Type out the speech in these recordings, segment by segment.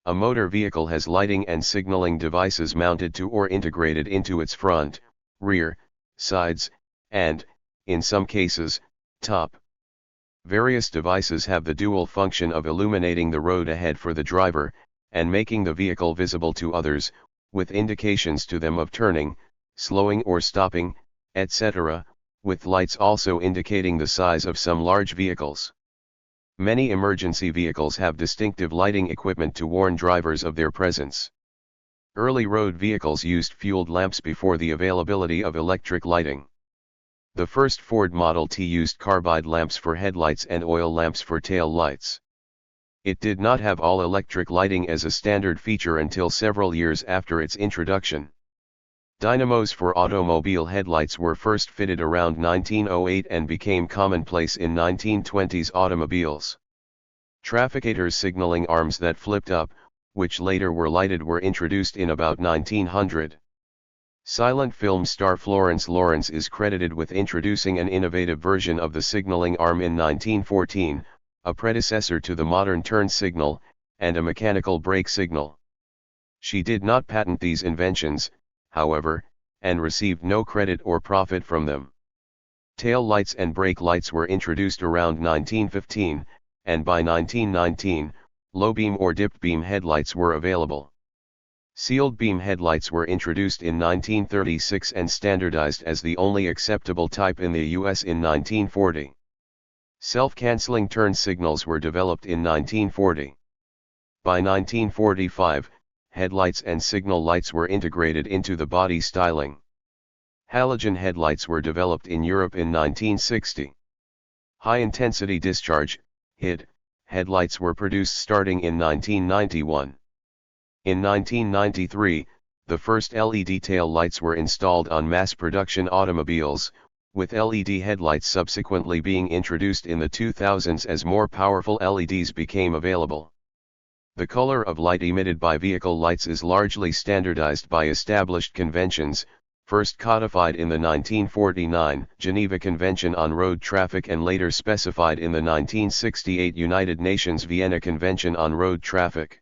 A motor vehicle has lighting and signaling devices mounted to or integrated into its front, rear, sides, and, in some cases, top. Various devices have the dual function of illuminating the road ahead for the driver, and making the vehicle visible to others, with indications to them of turning, slowing or stopping, etc., with lights also indicating the size of some large vehicles. Many emergency vehicles have distinctive lighting equipment to warn drivers of their presence. Early road vehicles used fueled lamps before the availability of electric lighting. The first Ford Model T used carbide lamps for headlights and oil lamps for tail lights. It did not have all-electric lighting as a standard feature until several years after its introduction. Dynamos for automobile headlights were first fitted around 1908 and became commonplace in 1920s automobiles. Trafficators signaling arms that flipped up, which later were lighted, were introduced in about 1900. Silent film star Florence Lawrence is credited with introducing an innovative version of the signaling arm in 1914, a predecessor to the modern turn signal, and a mechanical brake signal. She did not patent these inventions, however, and received no credit or profit from them. Tail lights and brake lights were introduced around 1915, and by 1919, low-beam or dipped-beam headlights were available. Sealed beam headlights were introduced in 1936 and standardized as the only acceptable type in the US in 1940. Self-canceling turn signals were developed in 1940. By 1945, headlights and signal lights were integrated into the body styling. Halogen headlights were developed in Europe in 1960. High-intensity discharge, HID, headlights were produced starting in 1991. In 1993, the first LED tail lights were installed on mass-production automobiles, with LED headlights subsequently being introduced in the 2000s as more powerful LEDs became available. The color of light emitted by vehicle lights is largely standardized by established conventions, first codified in the 1949 Geneva Convention on Road Traffic and later specified in the 1968 United Nations Vienna Convention on Road Traffic.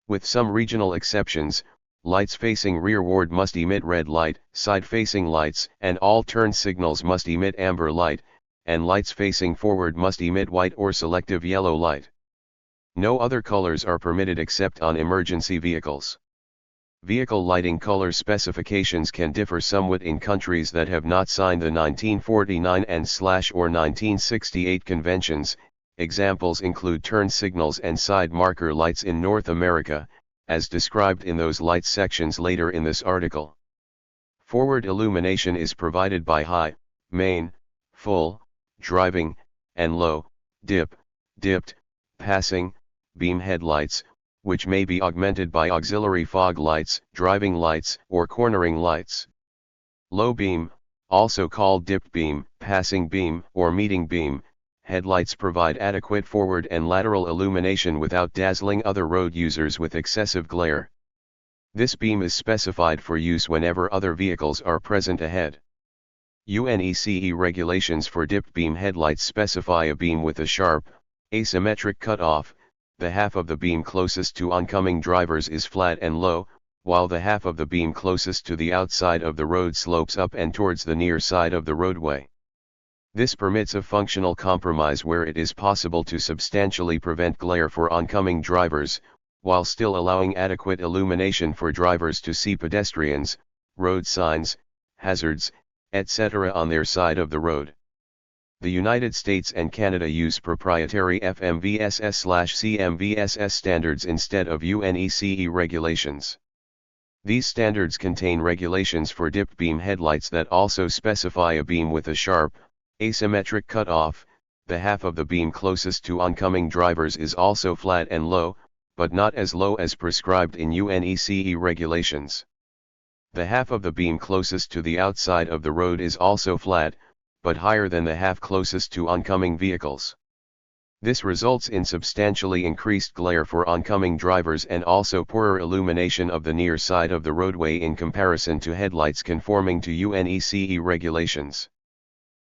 With some regional exceptions, lights facing rearward must emit red light, side-facing lights and all turn signals must emit amber light, and lights facing forward must emit white or selective yellow light. No other colors are permitted except on emergency vehicles. Vehicle lighting color specifications can differ somewhat in countries that have not signed the 1949 and/or 1968 conventions. Examples include turn signals and side marker lights in North America, as described in those light sections later in this article. Forward illumination is provided by high, main, full, driving, and low, dipped, passing, beam headlights, which may be augmented by auxiliary fog lights, driving lights, or cornering lights. Low beam, also called dipped beam, passing beam, or meeting beam, headlights provide adequate forward and lateral illumination without dazzling other road users with excessive glare. This beam is specified for use whenever other vehicles are present ahead. UNECE regulations for dipped beam headlights specify a beam with a sharp, asymmetric cutoff. The half of the beam closest to oncoming drivers is flat and low, while the half of the beam closest to the outside of the road slopes up and towards the near side of the roadway. This permits a functional compromise where it is possible to substantially prevent glare for oncoming drivers, while still allowing adequate illumination for drivers to see pedestrians, road signs, hazards, etc. on their side of the road. The United States and Canada use proprietary FMVSS/CMVSS standards instead of UNECE regulations. These standards contain regulations for dipped beam headlights that also specify a beam with a sharp, asymmetric cutoff. The half of the beam closest to oncoming drivers is also flat and low, but not as low as prescribed in UNECE regulations. The half of the beam closest to the outside of the road is also flat, but higher than the half closest to oncoming vehicles. This results in substantially increased glare for oncoming drivers and also poorer illumination of the near side of the roadway in comparison to headlights conforming to UNECE regulations.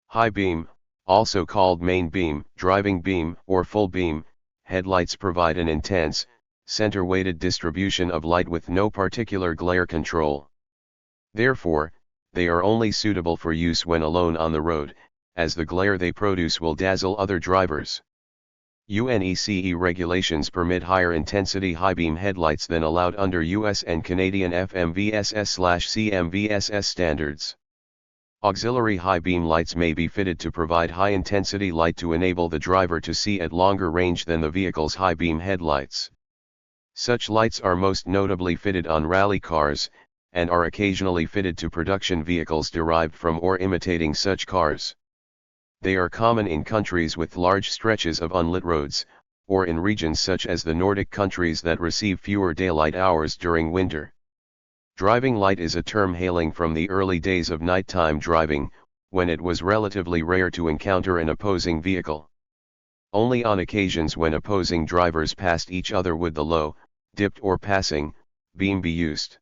High beam, also called main beam, driving beam, or full beam, headlights provide an intense, center-weighted distribution of light with no particular glare control. Therefore, they are only suitable for use when alone on the road, as the glare they produce will dazzle other drivers. UNECE regulations permit higher intensity high-beam headlights than allowed under US and Canadian FMVSS/CMVSS standards. Auxiliary high-beam lights may be fitted to provide high-intensity light to enable the driver to see at longer range than the vehicle's high-beam headlights. Such lights are most notably fitted on rally cars, and are occasionally fitted to production vehicles derived from or imitating such cars. They are common in countries with large stretches of unlit roads, or in regions such as the Nordic countries that receive fewer daylight hours during winter. Driving light is a term hailing from the early days of nighttime driving, when it was relatively rare to encounter an opposing vehicle. Only on occasions when opposing drivers passed each other would the low, dipped or passing, beam be used.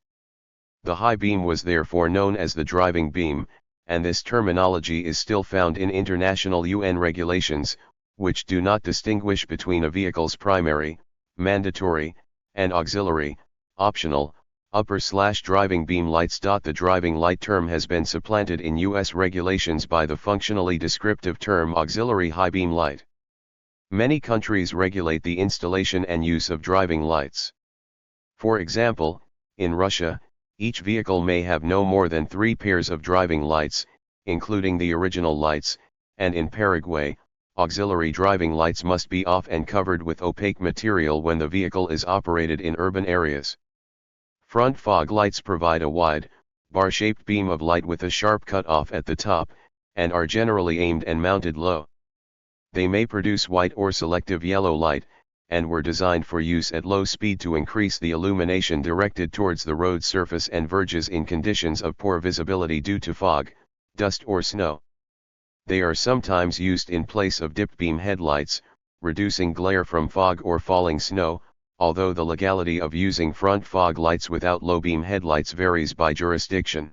The high beam was therefore known as the driving beam, and this terminology is still found in international UN regulations, which do not distinguish between a vehicle's primary, mandatory, and auxiliary, optional, upper/driving beam lights. The driving light term has been supplanted in US regulations by the functionally descriptive term auxiliary high beam light. Many countries regulate the installation and use of driving lights. For example, in Russia, each vehicle may have no more than 3 pairs of driving lights, including the original lights, and in Paraguay, auxiliary driving lights must be off and covered with opaque material when the vehicle is operated in urban areas. Front fog lights provide a wide, bar-shaped beam of light with a sharp cut-off at the top, and are generally aimed and mounted low. They may produce white or selective yellow light, and were designed for use at low speed to increase the illumination directed towards the road surface and verges in conditions of poor visibility due to fog, dust or snow. They are sometimes used in place of dipped beam headlights, reducing glare from fog or falling snow, although the legality of using front fog lights without low beam headlights varies by jurisdiction.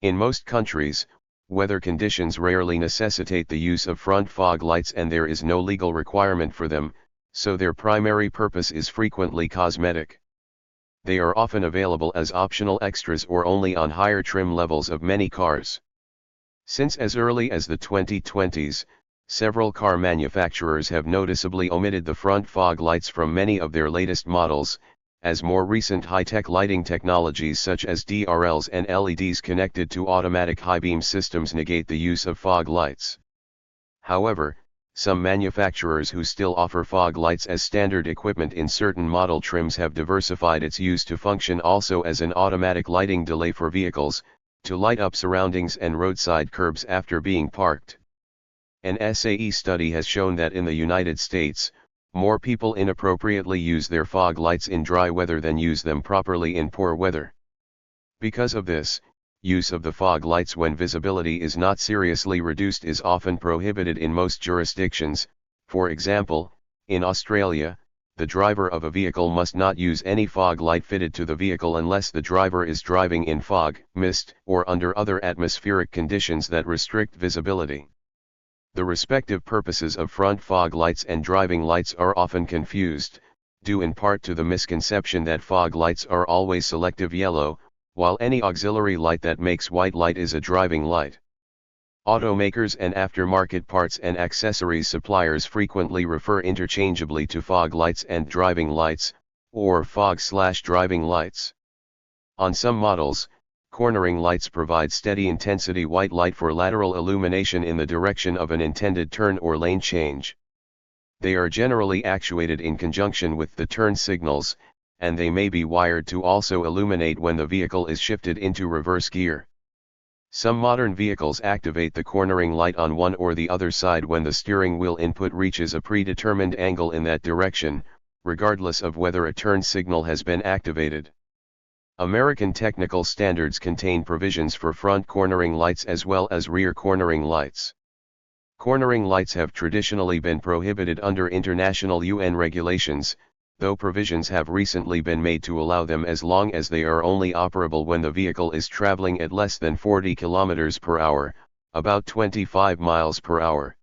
In most countries, weather conditions rarely necessitate the use of front fog lights and there is no legal requirement for them, so their primary purpose is frequently cosmetic. They are often available as optional extras or only on higher trim levels of many cars. Since as early as the 2020s, several car manufacturers have noticeably omitted the front fog lights from many of their latest models, as more recent high-tech lighting technologies such as DRLs and LEDs connected to automatic high-beam systems negate the use of fog lights. However, some manufacturers who still offer fog lights as standard equipment in certain model trims have diversified its use to function also as an automatic lighting delay for vehicles, to light up surroundings and roadside curbs after being parked. An SAE study has shown that in the United States, more people inappropriately use their fog lights in dry weather than use them properly in poor weather. Because of this, use of the fog lights when visibility is not seriously reduced is often prohibited in most jurisdictions. For example, in Australia, the driver of a vehicle must not use any fog light fitted to the vehicle unless the driver is driving in fog, mist, or under other atmospheric conditions that restrict visibility. The respective purposes of front fog lights and driving lights are often confused, due in part to the misconception that fog lights are always selective yellow, while any auxiliary light that makes white light is a driving light. Automakers and aftermarket parts and accessories suppliers frequently refer interchangeably to fog lights and driving lights, or fog/driving lights. On some models, cornering lights provide steady intensity white light for lateral illumination in the direction of an intended turn or lane change. They are generally actuated in conjunction with the turn signals, and they may be wired to also illuminate when the vehicle is shifted into reverse gear. Some modern vehicles activate the cornering light on one or the other side when the steering wheel input reaches a predetermined angle in that direction, regardless of whether a turn signal has been activated. American technical standards contain provisions for front cornering lights as well as rear cornering lights. Cornering lights have traditionally been prohibited under international UN regulations, though provisions have recently been made to allow them as long as they are only operable when the vehicle is traveling at less than 40 km per hour, about 25 miles per hour.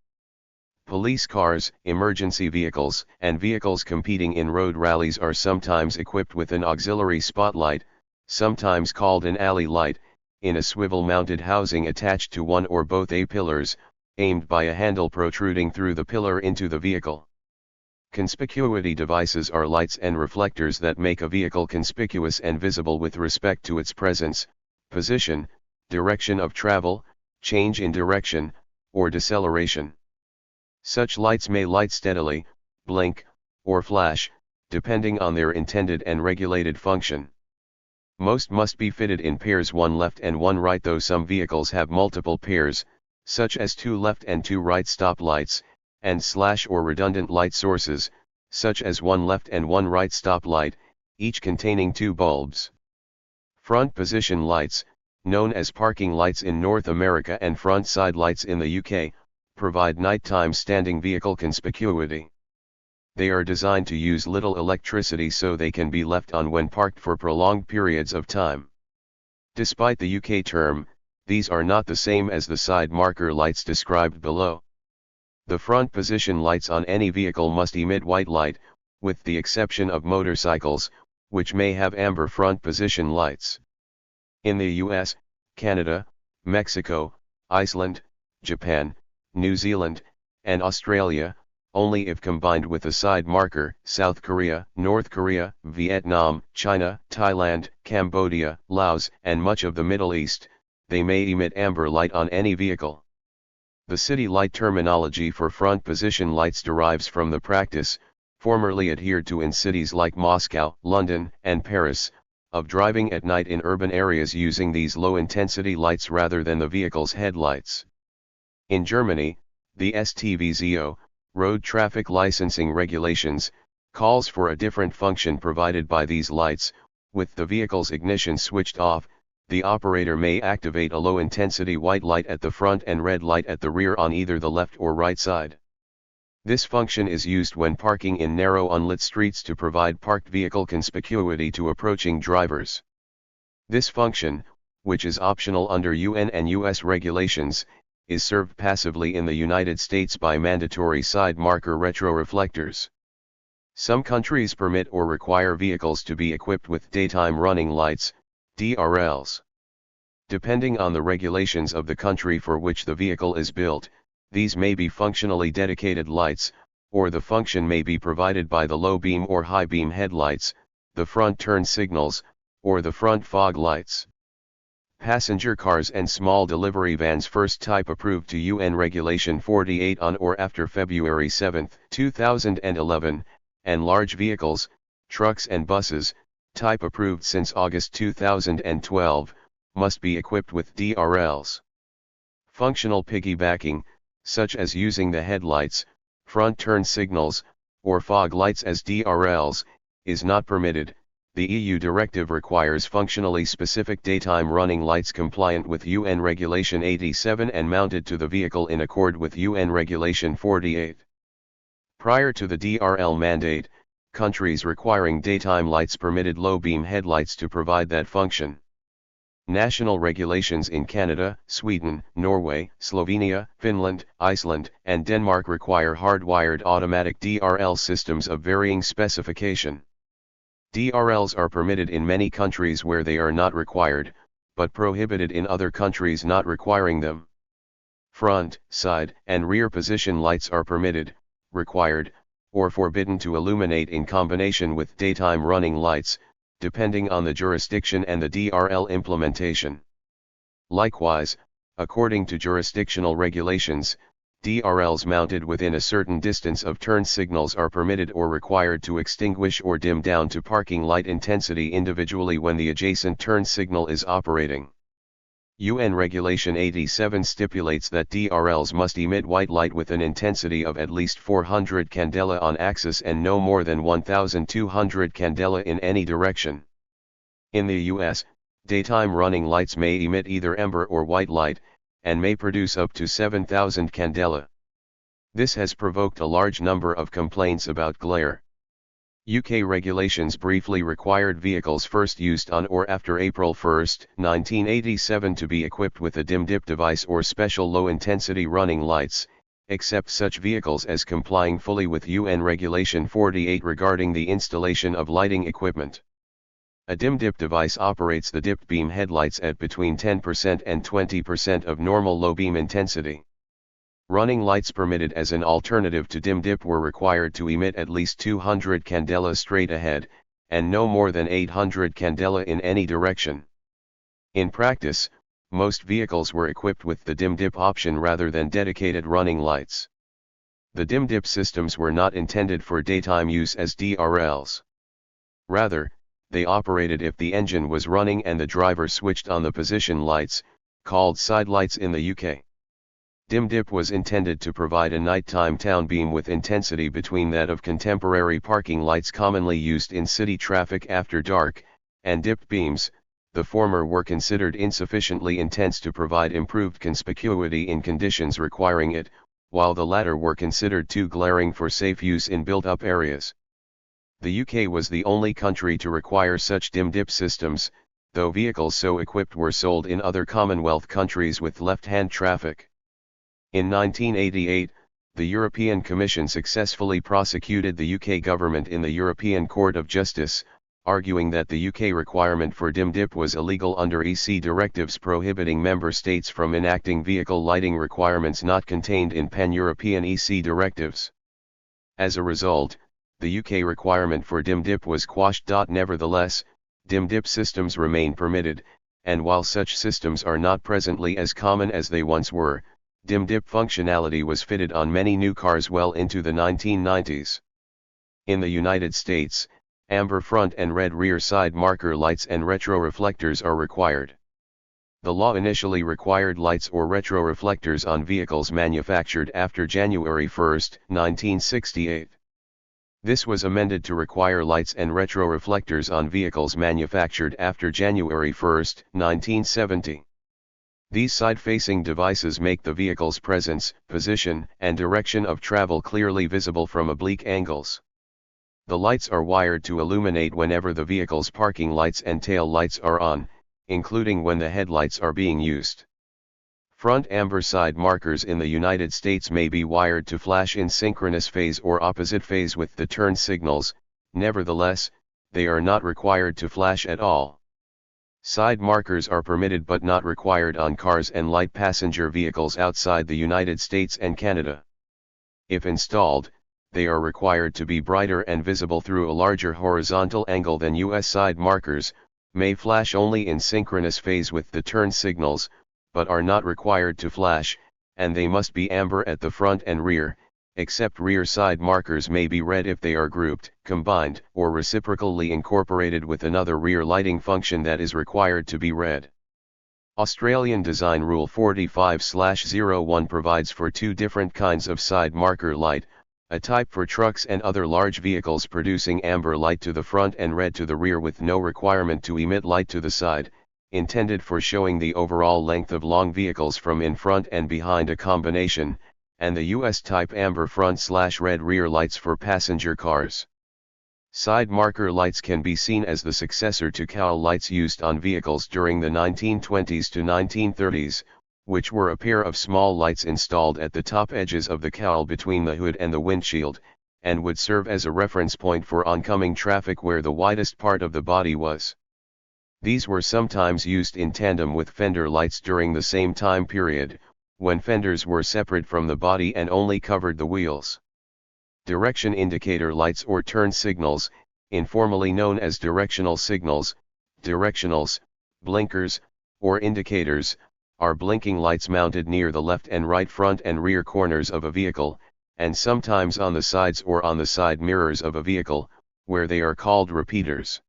Police cars, emergency vehicles, and vehicles competing in road rallies are sometimes equipped with an auxiliary spotlight, sometimes called an alley light, in a swivel-mounted housing attached to one or both A-pillars, aimed by a handle protruding through the pillar into the vehicle. Conspicuity devices are lights and reflectors that make a vehicle conspicuous and visible with respect to its presence, position, direction of travel, change in direction, or deceleration. Such lights may light steadily, blink, or flash, depending on their intended and regulated function. Most must be fitted in pairs, one left and one right, though some vehicles have multiple pairs, such as 2 left and 2 right stop lights, and slash or redundant light sources, such as 1 left and 1 right stop light, each containing 2 bulbs. Front position lights, known as parking lights in North America and front side lights in the UK, provide nighttime standing vehicle conspicuity. They are designed to use little electricity so they can be left on when parked for prolonged periods of time. Despite the UK term, these are not the same as the side marker lights described below. The front position lights on any vehicle must emit white light, with the exception of motorcycles, which may have amber front position lights. In the US, Canada, Mexico, Iceland, Japan, New Zealand, and Australia, only if combined with a side marker, South Korea, North Korea, Vietnam, China, Thailand, Cambodia, Laos, and much of the Middle East, they may emit amber light on any vehicle. The city light terminology for front position lights derives from the practice, formerly adhered to in cities like Moscow, London, and Paris, of driving at night in urban areas using these low-intensity lights rather than the vehicle's headlights. In Germany, the STVZO, Road Traffic Licensing Regulations, calls for a different function provided by these lights. With the vehicle's ignition switched off, the operator may activate a low-intensity white light at the front and red light at the rear on either the left or right side. This function is used when parking in narrow unlit streets to provide parked vehicle conspicuity to approaching drivers. This function, which is optional under UN and US regulations, is served passively in the United States by mandatory side marker retroreflectors. Some countries permit or require vehicles to be equipped with daytime running lights, DRLs. Depending on the regulations of the country for which the vehicle is built, these may be functionally dedicated lights, or the function may be provided by the low beam or high beam headlights, the front turn signals, or the front fog lights. Passenger cars and small delivery vans first type approved to UN Regulation 48 on or after February 7, 2011, and large vehicles, trucks and buses, type approved since August 2012, must be equipped with DRLs. Functional piggybacking, such as using the headlights, front turn signals, or fog lights as DRLs, is not permitted. The EU directive requires functionally specific daytime running lights compliant with UN Regulation 87 and mounted to the vehicle in accord with UN Regulation 48. Prior to the DRL mandate, countries requiring daytime lights permitted low-beam headlights to provide that function. National regulations in Canada, Sweden, Norway, Slovenia, Finland, Iceland, and Denmark require hardwired automatic DRL systems of varying specification. DRLs are permitted in many countries where they are not required, but prohibited in other countries not requiring them. Front, side, and rear position lights are permitted, required, or forbidden to illuminate in combination with daytime running lights, depending on the jurisdiction and the DRL implementation. Likewise, according to jurisdictional regulations, DRLs mounted within a certain distance of turn signals are permitted or required to extinguish or dim down to parking light intensity individually when the adjacent turn signal is operating. UN Regulation 87 stipulates that DRLs must emit white light with an intensity of at least 400 candela on axis and no more than 1,200 candela in any direction. In the US, daytime running lights may emit either amber or white light, and may produce up to 7,000 candela. This has provoked a large number of complaints about glare. UK regulations briefly required vehicles first used on or after April 1, 1987 to be equipped with a dim dip device or special low-intensity running lights, except such vehicles as complying fully with UN Regulation 48 regarding the installation of lighting equipment. A dim dip device operates the dipped beam headlights at between 10% and 20% of normal low beam intensity. Running lights permitted as an alternative to dim dip were required to emit at least 200 candela straight ahead, and no more than 800 candela in any direction. In practice, most vehicles were equipped with the dim dip option rather than dedicated running lights. The dim dip systems were not intended for daytime use as DRLs. Rather, they operated if the engine was running and the driver switched on the position lights, called side lights in the UK. Dim dip was intended to provide a nighttime town beam with intensity between that of contemporary parking lights commonly used in city traffic after dark, and dipped beams. The former were considered insufficiently intense to provide improved conspicuity in conditions requiring it, while the latter were considered too glaring for safe use in built-up areas. The UK was the only country to require such dim dip systems, though vehicles so equipped were sold in other Commonwealth countries with left-hand traffic. In 1988, the European Commission successfully prosecuted the UK government in the European Court of Justice, arguing that the UK requirement for dim dip was illegal under EC directives prohibiting member states from enacting vehicle lighting requirements not contained in pan-European EC directives. As a result, the UK requirement for dim dip was quashed. Nevertheless, dim dip systems remain permitted, and while such systems are not presently as common as they once were, dim dip functionality was fitted on many new cars well into the 1990s. In the United States, amber front and red rear side marker lights and retroreflectors are required. The law initially required lights or retroreflectors on vehicles manufactured after January 1, 1968. This was amended to require lights and retroreflectors on vehicles manufactured after January 1, 1970. These side-facing devices make the vehicle's presence, position, and direction of travel clearly visible from oblique angles. The lights are wired to illuminate whenever the vehicle's parking lights and tail lights are on, including when the headlights are being used. Front amber side markers in the United States may be wired to flash in synchronous phase or opposite phase with the turn signals, nevertheless, they are not required to flash at all. Side markers are permitted but not required on cars and light passenger vehicles outside the United States and Canada. If installed, they are required to be brighter and visible through a larger horizontal angle than US side markers, may flash only in synchronous phase with the turn signals, but are not required to flash, and they must be amber at the front and rear, except rear side markers may be red if they are grouped, combined, or reciprocally incorporated with another rear lighting function that is required to be red. Australian Design Rule 45/01 provides for two different kinds of side marker light, a type for trucks and other large vehicles producing amber light to the front and red to the rear with no requirement to emit light to the side, intended for showing the overall length of long vehicles from in front and behind a combination, and the US type amber front/red rear lights for passenger cars. Side marker lights can be seen as the successor to cowl lights used on vehicles during the 1920s to 1930s, which were a pair of small lights installed at the top edges of the cowl between the hood and the windshield, and would serve as a reference point for oncoming traffic where the widest part of the body was. These were sometimes used in tandem with fender lights during the same time period, when fenders were separate from the body and only covered the wheels. Direction indicator lights or turn signals, informally known as directional signals, directionals, blinkers, or indicators, are blinking lights mounted near the left and right front and rear corners of a vehicle, and sometimes on the sides or on the side mirrors of a vehicle, where they are called repeaters.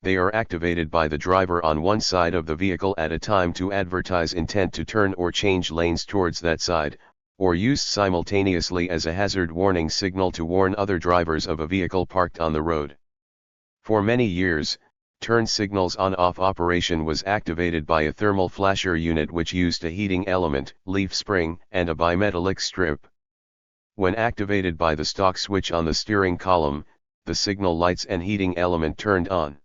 They are activated by the driver on one side of the vehicle at a time to advertise intent to turn or change lanes towards that side, or used simultaneously as a hazard warning signal to warn other drivers of a vehicle parked on the road. For many years, turn signals on-off operation was activated by a thermal flasher unit which used a heating element, leaf spring, and a bimetallic strip. When activated by the stock switch on the steering column, the signal lights and heating element turned on.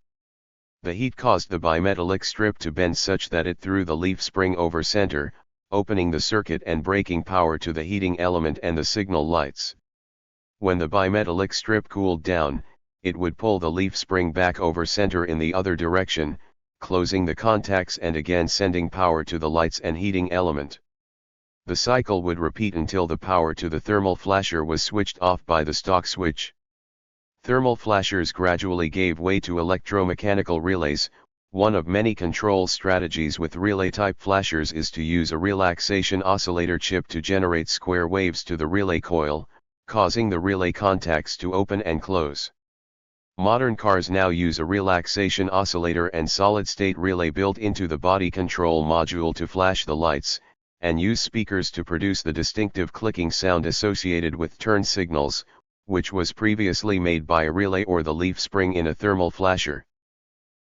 The heat caused the bimetallic strip to bend such that it threw the leaf spring over center, opening the circuit and breaking power to the heating element and the signal lights. When the bimetallic strip cooled down, it would pull the leaf spring back over center in the other direction, closing the contacts and again sending power to the lights and heating element. The cycle would repeat until the power to the thermal flasher was switched off by the stock switch. Thermal flashers gradually gave way to electromechanical relays. One of many control strategies with relay-type flashers is to use a relaxation oscillator chip to generate square waves to the relay coil, causing the relay contacts to open and close. Modern cars now use a relaxation oscillator and solid-state relay built into the body control module to flash the lights, and use speakers to produce the distinctive clicking sound associated with turn signals, which was previously made by a relay or the leaf spring in a thermal flasher.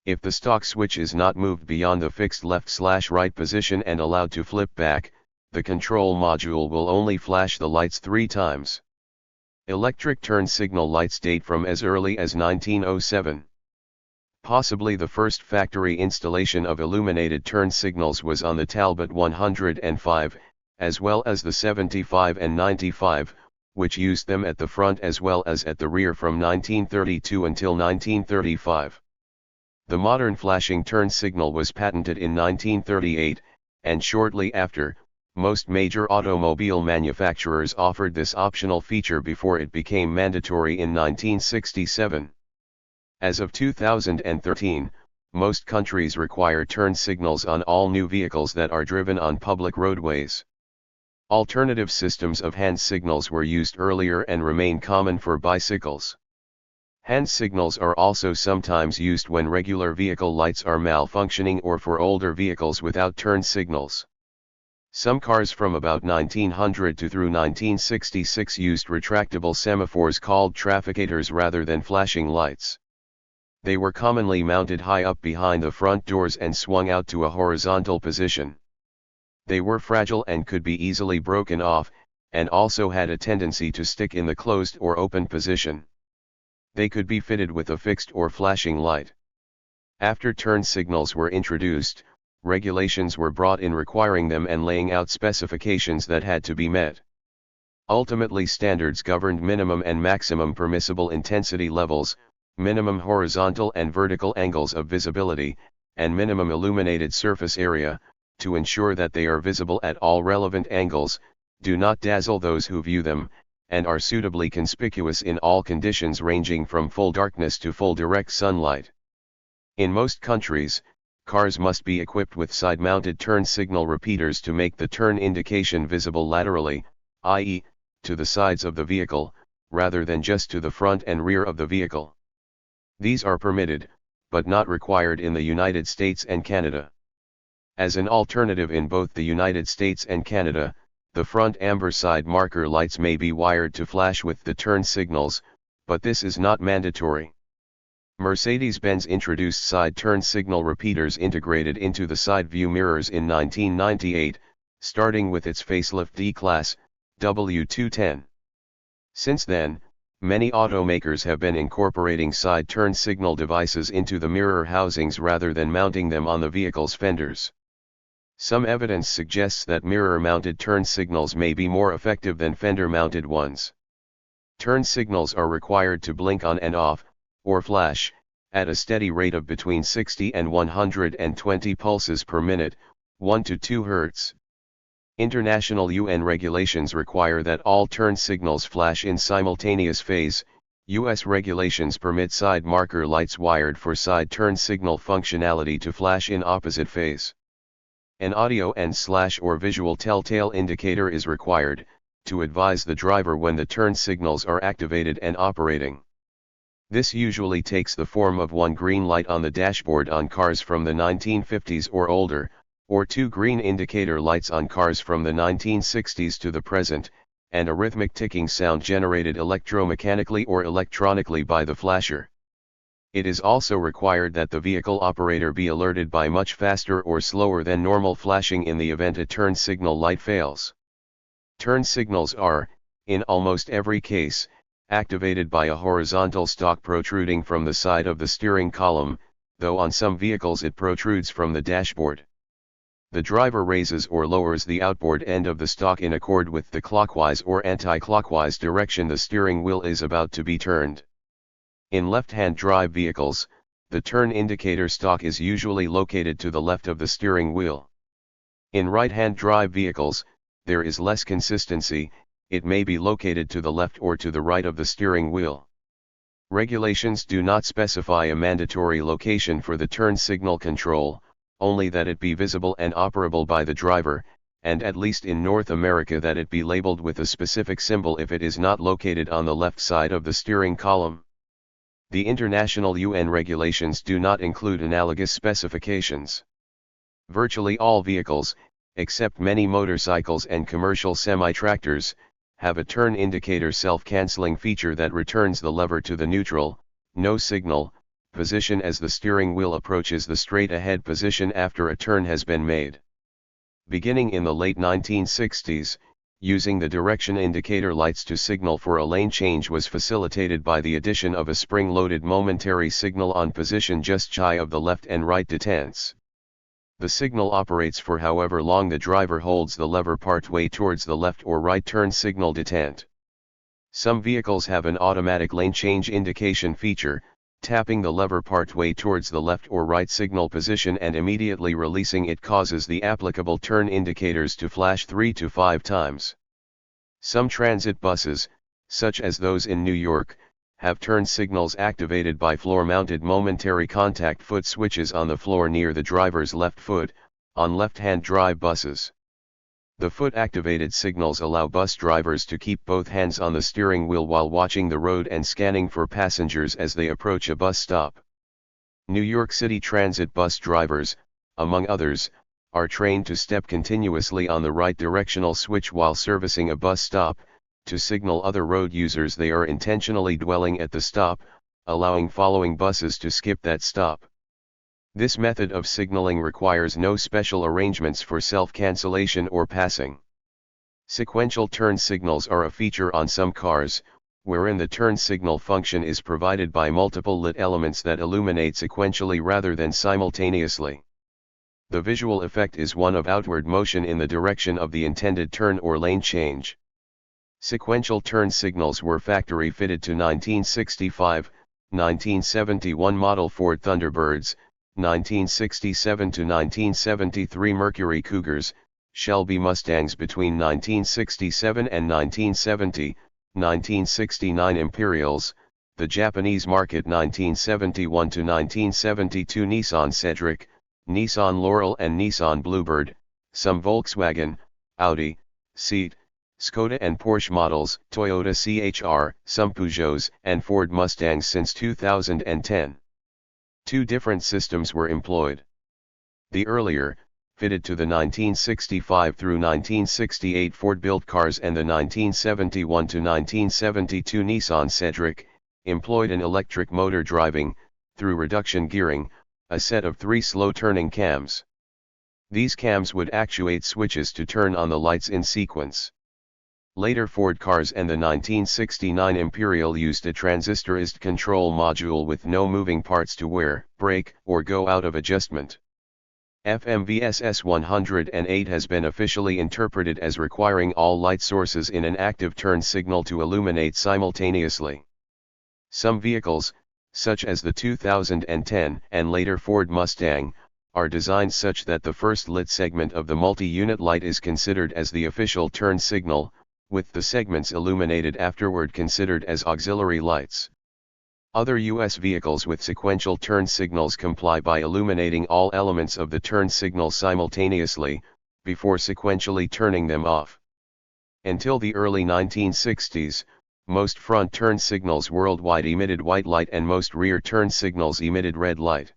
If the stock switch is not moved beyond the fixed left/right position and allowed to flip back, the control module will only flash the lights 3 times. Electric turn signal lights date from as early as 1907. Possibly the first factory installation of illuminated turn signals was on the Talbot 105, as well as the 75 and 95, which used them at the front as well as at the rear from 1932 until 1935. The modern flashing turn signal was patented in 1938, and shortly after, most major automobile manufacturers offered this optional feature before it became mandatory in 1967. As of 2013, most countries require turn signals on all new vehicles that are driven on public roadways. Alternative systems of hand signals were used earlier and remain common for bicycles. Hand signals are also sometimes used when regular vehicle lights are malfunctioning or for older vehicles without turn signals. Some cars from about 1900 to through 1966 used retractable semaphores called trafficators rather than flashing lights. They were commonly mounted high up behind the front doors and swung out to a horizontal position. They were fragile and could be easily broken off, and also had a tendency to stick in the closed or open position. They could be fitted with a fixed or flashing light. After turn signals were introduced, regulations were brought in requiring them and laying out specifications that had to be met. Ultimately, standards governed minimum and maximum permissible intensity levels, minimum horizontal and vertical angles of visibility, and minimum illuminated surface area, to ensure that they are visible at all relevant angles, do not dazzle those who view them, and are suitably conspicuous in all conditions ranging from full darkness to full direct sunlight. In most countries, cars must be equipped with side-mounted turn signal repeaters to make the turn indication visible laterally, i.e., to the sides of the vehicle, rather than just to the front and rear of the vehicle. These are permitted, but not required in the United States and Canada. As an alternative in both the United States and Canada, the front amber side marker lights may be wired to flash with the turn signals, but this is not mandatory. Mercedes-Benz introduced side turn signal repeaters integrated into the side view mirrors in 1998, starting with its facelift D-Class, W210. Since then, many automakers have been incorporating side turn signal devices into the mirror housings rather than mounting them on the vehicle's fenders. Some evidence suggests that mirror-mounted turn signals may be more effective than fender-mounted ones. Turn signals are required to blink on and off, or flash, at a steady rate of between 60 and 120 pulses per minute, 1 to 2 Hz. International UN regulations require that all turn signals flash in simultaneous phase. US regulations permit side marker lights wired for side turn signal functionality to flash in opposite phase. An audio and/or visual telltale indicator is required, to advise the driver when the turn signals are activated and operating. This usually takes the form of one green light on the dashboard on cars from the 1950s or older, or two green indicator lights on cars from the 1960s to the present, and a rhythmic ticking sound generated electromechanically or electronically by the flasher. It is also required that the vehicle operator be alerted by much faster or slower than normal flashing in the event a turn signal light fails. Turn signals are, in almost every case, activated by a horizontal stalk protruding from the side of the steering column, though on some vehicles it protrudes from the dashboard. The driver raises or lowers the outboard end of the stalk in accord with the clockwise or anti-clockwise direction the steering wheel is about to be turned. In left-hand drive vehicles, the turn indicator stalk is usually located to the left of the steering wheel. In right-hand drive vehicles, there is less consistency, it may be located to the left or to the right of the steering wheel. Regulations do not specify a mandatory location for the turn signal control, only that it be visible and operable by the driver, and at least in North America that it be labeled with a specific symbol if it is not located on the left side of the steering column. The international UN regulations do not include analogous specifications. Virtually all vehicles, except many motorcycles and commercial semi-tractors, have a turn indicator self-canceling feature that returns the lever to the neutral, no signal, position as the steering wheel approaches the straight-ahead position after a turn has been made. Beginning in the late 1960s, using the direction indicator lights to signal for a lane change was facilitated by the addition of a spring-loaded momentary signal on position just shy of the left and right detents. The signal operates for however long the driver holds the lever partway towards the left or right turn signal detent. Some vehicles have an automatic lane change indication feature, tapping the lever partway towards the left or right signal position and immediately releasing it causes the applicable turn indicators to flash 3 to 5 times. Some transit buses, such as those in New York, have turn signals activated by floor-mounted momentary contact foot switches on the floor near the driver's left foot, on left-hand drive buses. The foot-activated signals allow bus drivers to keep both hands on the steering wheel while watching the road and scanning for passengers as they approach a bus stop. New York City transit bus drivers, among others, are trained to step continuously on the right directional switch while servicing a bus stop, to signal other road users they are intentionally dwelling at the stop, allowing following buses to skip that stop. This method of signaling requires no special arrangements for self-cancellation or passing. Sequential turn signals are a feature on some cars, wherein the turn signal function is provided by multiple lit elements that illuminate sequentially rather than simultaneously. The visual effect is one of outward motion in the direction of the intended turn or lane change. Sequential turn signals were factory fitted to 1965, 1971 model Ford Thunderbirds, 1967 to 1973 Mercury Cougars, Shelby Mustangs between 1967 and 1970, 1969 Imperials, the Japanese market 1971 to 1972 Nissan Cedric, Nissan Laurel and Nissan Bluebird, some Volkswagen, Audi, Seat, Skoda and Porsche models, Toyota CHR, some Peugeots and Ford Mustangs since 2010. Two different systems were employed. The earlier, fitted to the 1965 through 1968 Ford-built cars and the 1971 to 1972 Nissan Cedric, employed an electric motor driving, through reduction gearing, a set of 3 slow-turning cams. These cams would actuate switches to turn on the lights in sequence. Later Ford cars and the 1969 Imperial used a transistorized control module with no moving parts to wear, break, or go out of adjustment. FMVSS 108 has been officially interpreted as requiring all light sources in an active turn signal to illuminate simultaneously. Some vehicles, such as the 2010 and later Ford Mustang, are designed such that the first lit segment of the multi-unit light is considered as the official turn signal, with the segments illuminated afterward considered as auxiliary lights. Other U.S. vehicles with sequential turn signals comply by illuminating all elements of the turn signal simultaneously, before sequentially turning them off. Until the early 1960s, most front turn signals worldwide emitted white light and most rear turn signals emitted red light.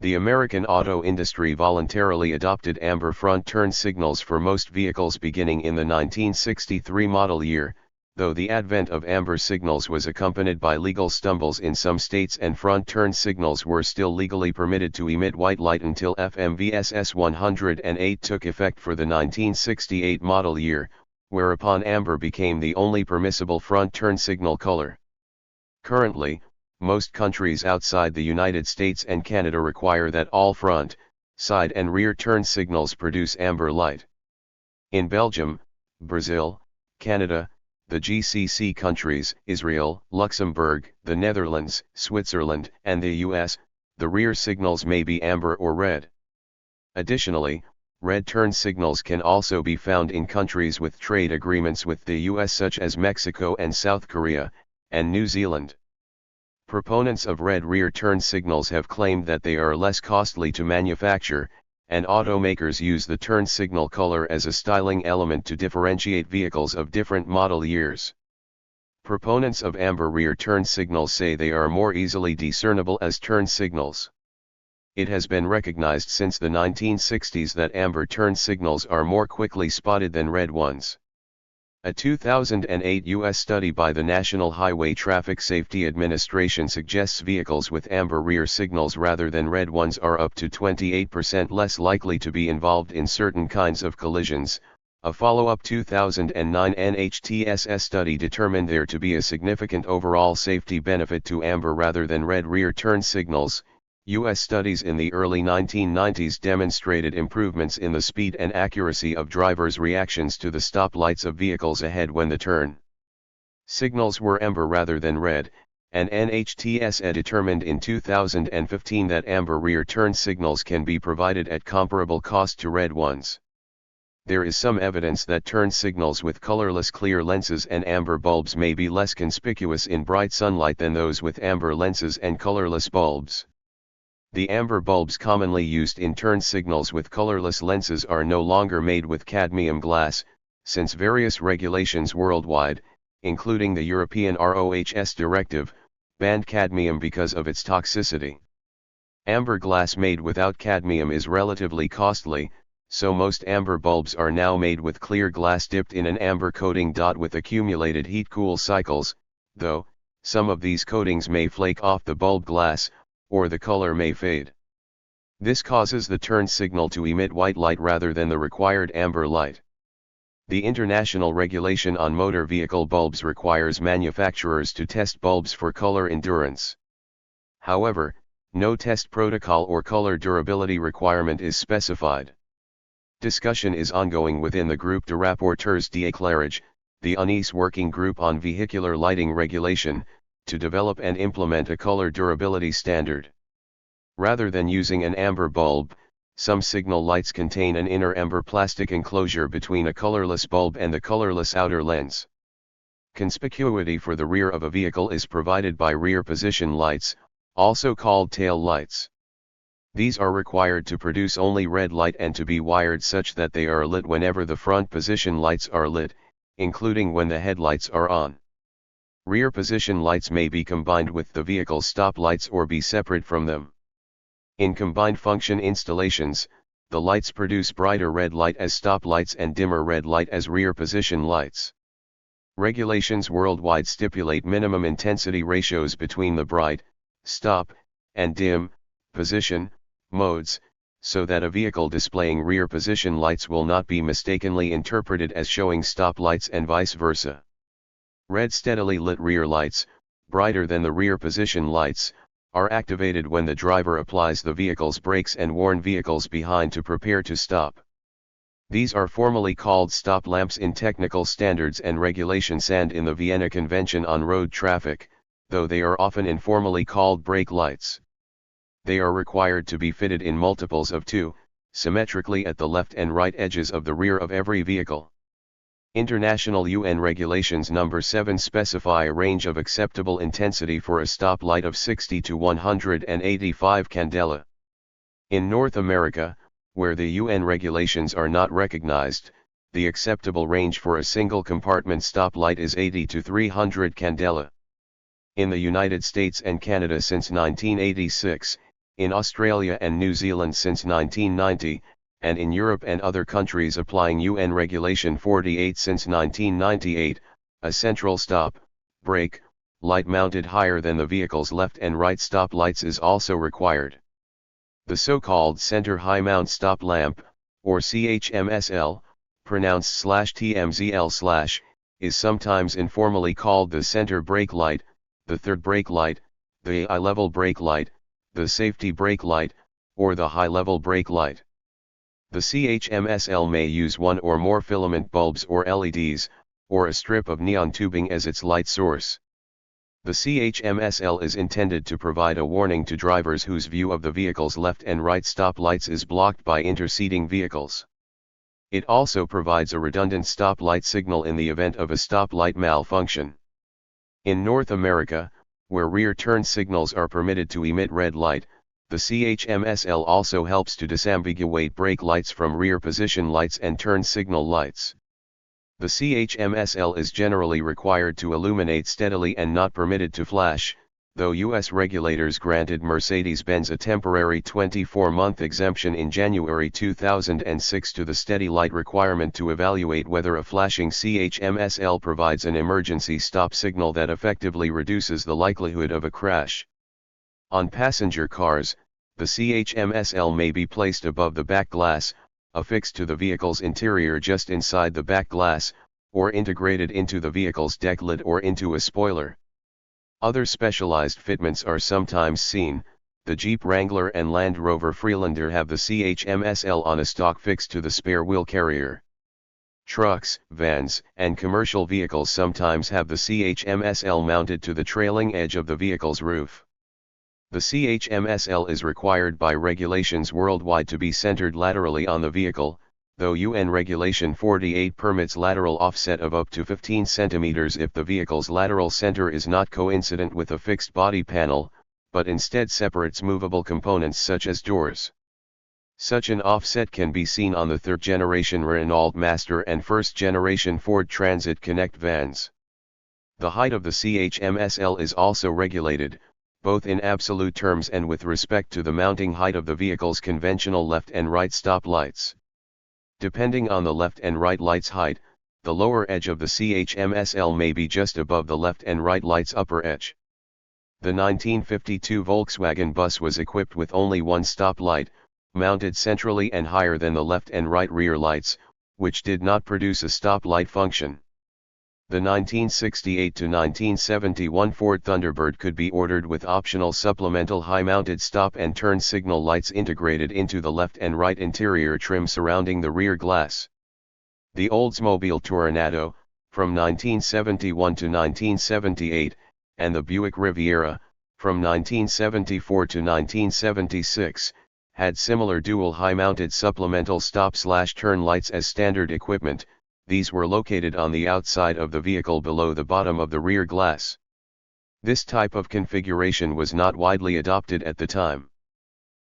The American auto industry voluntarily adopted amber front turn signals for most vehicles beginning in the 1963 model year, though the advent of amber signals was accompanied by legal stumbles in some states and front turn signals were still legally permitted to emit white light until FMVSS 108 took effect for the 1968 model year, whereupon amber became the only permissible front turn signal color. Currently, most countries outside the United States and Canada require that all front, Side and rear turn signals produce amber light. In Belgium, Brazil, Canada, the GCC countries, Israel, Luxembourg, the Netherlands, Switzerland, and the US, the rear signals may be amber or red. Additionally, red turn signals can also be found in countries with trade agreements with the US such as Mexico and South Korea, and New Zealand. Proponents of red rear turn signals have claimed that they are less costly to manufacture, and automakers use the turn signal color as a styling element to differentiate vehicles of different model years. Proponents of amber rear turn signals say they are more easily discernible as turn signals. It has been recognized since the 1960s that amber turn signals are more quickly spotted than red ones. A 2008 U.S. study by the National Highway Traffic Safety Administration suggests vehicles with amber rear signals rather than red ones are up to 28% less likely to be involved in certain kinds of collisions. A follow-up 2009 NHTSA study determined there to be a significant overall safety benefit to amber rather than red rear turn signals. U.S. studies in the early 1990s demonstrated improvements in the speed and accuracy of drivers' reactions to the stop lights of vehicles ahead when the turn signals were amber rather than red, and NHTSA determined in 2015 that amber rear turn signals can be provided at comparable cost to red ones. There is some evidence that turn signals with colorless clear lenses and amber bulbs may be less conspicuous in bright sunlight than those with amber lenses and colorless bulbs. The amber bulbs commonly used in turn signals with colorless lenses are no longer made with cadmium glass, since various regulations worldwide, including the European RoHS directive, banned cadmium because of its toxicity. Amber glass made without cadmium is relatively costly, so most amber bulbs are now made with clear glass dipped in an amber coating. With accumulated heat-cool cycles, though, some of these coatings may flake off the bulb glass, or the color may fade. This causes the turn signal to emit white light rather than the required amber light. The International Regulation on Motor Vehicle Bulbs requires manufacturers to test bulbs for color endurance. However, no test protocol or color durability requirement is specified. Discussion is ongoing within the Groupe de Rapporteurs d'Éclairage, the UNES Working Group on Vehicular Lighting Regulation, to develop and implement a color durability standard. Rather than using an amber bulb, some signal lights contain an inner amber plastic enclosure between a colorless bulb and the colorless outer lens. Conspicuity for the rear of a vehicle is provided by rear position lights, also called tail lights. These are required to produce only red light and to be wired such that they are lit whenever the front position lights are lit, including when the headlights are on. Rear position lights may be combined with the vehicle's stop lights or be separate from them. In combined function installations, the lights produce brighter red light as stop lights and dimmer red light as rear position lights. Regulations worldwide stipulate minimum intensity ratios between the bright, stop, and dim, position, modes, so that a vehicle displaying rear position lights will not be mistakenly interpreted as showing stop lights and vice versa. Red steadily lit rear lights, brighter than the rear position lights, are activated when the driver applies the vehicle's brakes and warn vehicles behind to prepare to stop. These are formally called stop lamps in technical standards and regulations and in the Vienna Convention on Road Traffic, though they are often informally called brake lights. They are required to be fitted in multiples of 2, symmetrically at the left and right edges of the rear of every vehicle. International UN Regulations No. 7 specify a range of acceptable intensity for a stop light of 60 to 185 candela. In North America, where the UN regulations are not recognized, the acceptable range for a single compartment stop light is 80 to 300 candela. In the United States and Canada since 1986, in Australia and New Zealand since 1990, and in Europe and other countries applying UN Regulation 48 since 1998, a central stop, brake, light mounted higher than the vehicle's left and right stop lights is also required. The so-called center high mount stop lamp, or CHMSL, pronounced /TMZL/, is sometimes informally called the center brake light, the third brake light, the eye level brake light, the safety brake light, or the high-level brake light. The CHMSL may use one or more filament bulbs or LEDs, or a strip of neon tubing as its light source. The CHMSL is intended to provide a warning to drivers whose view of the vehicle's left and right stop lights is blocked by interceding vehicles. It also provides a redundant stop light signal in the event of a stop light malfunction. In North America, where rear turn signals are permitted to emit red light, the CHMSL also helps to disambiguate brake lights from rear position lights and turn signal lights. The CHMSL is generally required to illuminate steadily and not permitted to flash, though U.S. regulators granted Mercedes-Benz a temporary 24-month exemption in January 2006 to the steady light requirement to evaluate whether a flashing CHMSL provides an emergency stop signal that effectively reduces the likelihood of a crash. On passenger cars, the CHMSL may be placed above the back glass, affixed to the vehicle's interior just inside the back glass, or integrated into the vehicle's deck lid or into a spoiler. Other specialized fitments are sometimes seen. The Jeep Wrangler and Land Rover Freelander have the CHMSL on a stalk fixed to the spare wheel carrier. Trucks, vans, and commercial vehicles sometimes have the CHMSL mounted to the trailing edge of the vehicle's roof. The CHMSL is required by regulations worldwide to be centered laterally on the vehicle, though UN Regulation 48 permits lateral offset of up to 15 cm if the vehicle's lateral center is not coincident with a fixed body panel, but instead separates movable components such as doors. Such an offset can be seen on the third-generation Renault Master and first-generation Ford Transit Connect vans. The height of the CHMSL is also regulated, both in absolute terms and with respect to the mounting height of the vehicle's conventional left and right stop lights. Depending on the left and right light's height, the lower edge of the CHMSL may be just above the left and right light's upper edge. The 1952 Volkswagen bus was equipped with only one stop light, mounted centrally and higher than the left and right rear lights, which did not produce a stop light function. The 1968 to 1971 Ford Thunderbird could be ordered with optional supplemental high-mounted stop and turn signal lights integrated into the left and right interior trim surrounding the rear glass. The Oldsmobile Toronado, from 1971 to 1978, and the Buick Riviera, from 1974 to 1976, had similar dual high-mounted supplemental stop/turn lights as standard equipment. These were located on the outside of the vehicle below the bottom of the rear glass. This type of configuration was not widely adopted at the time.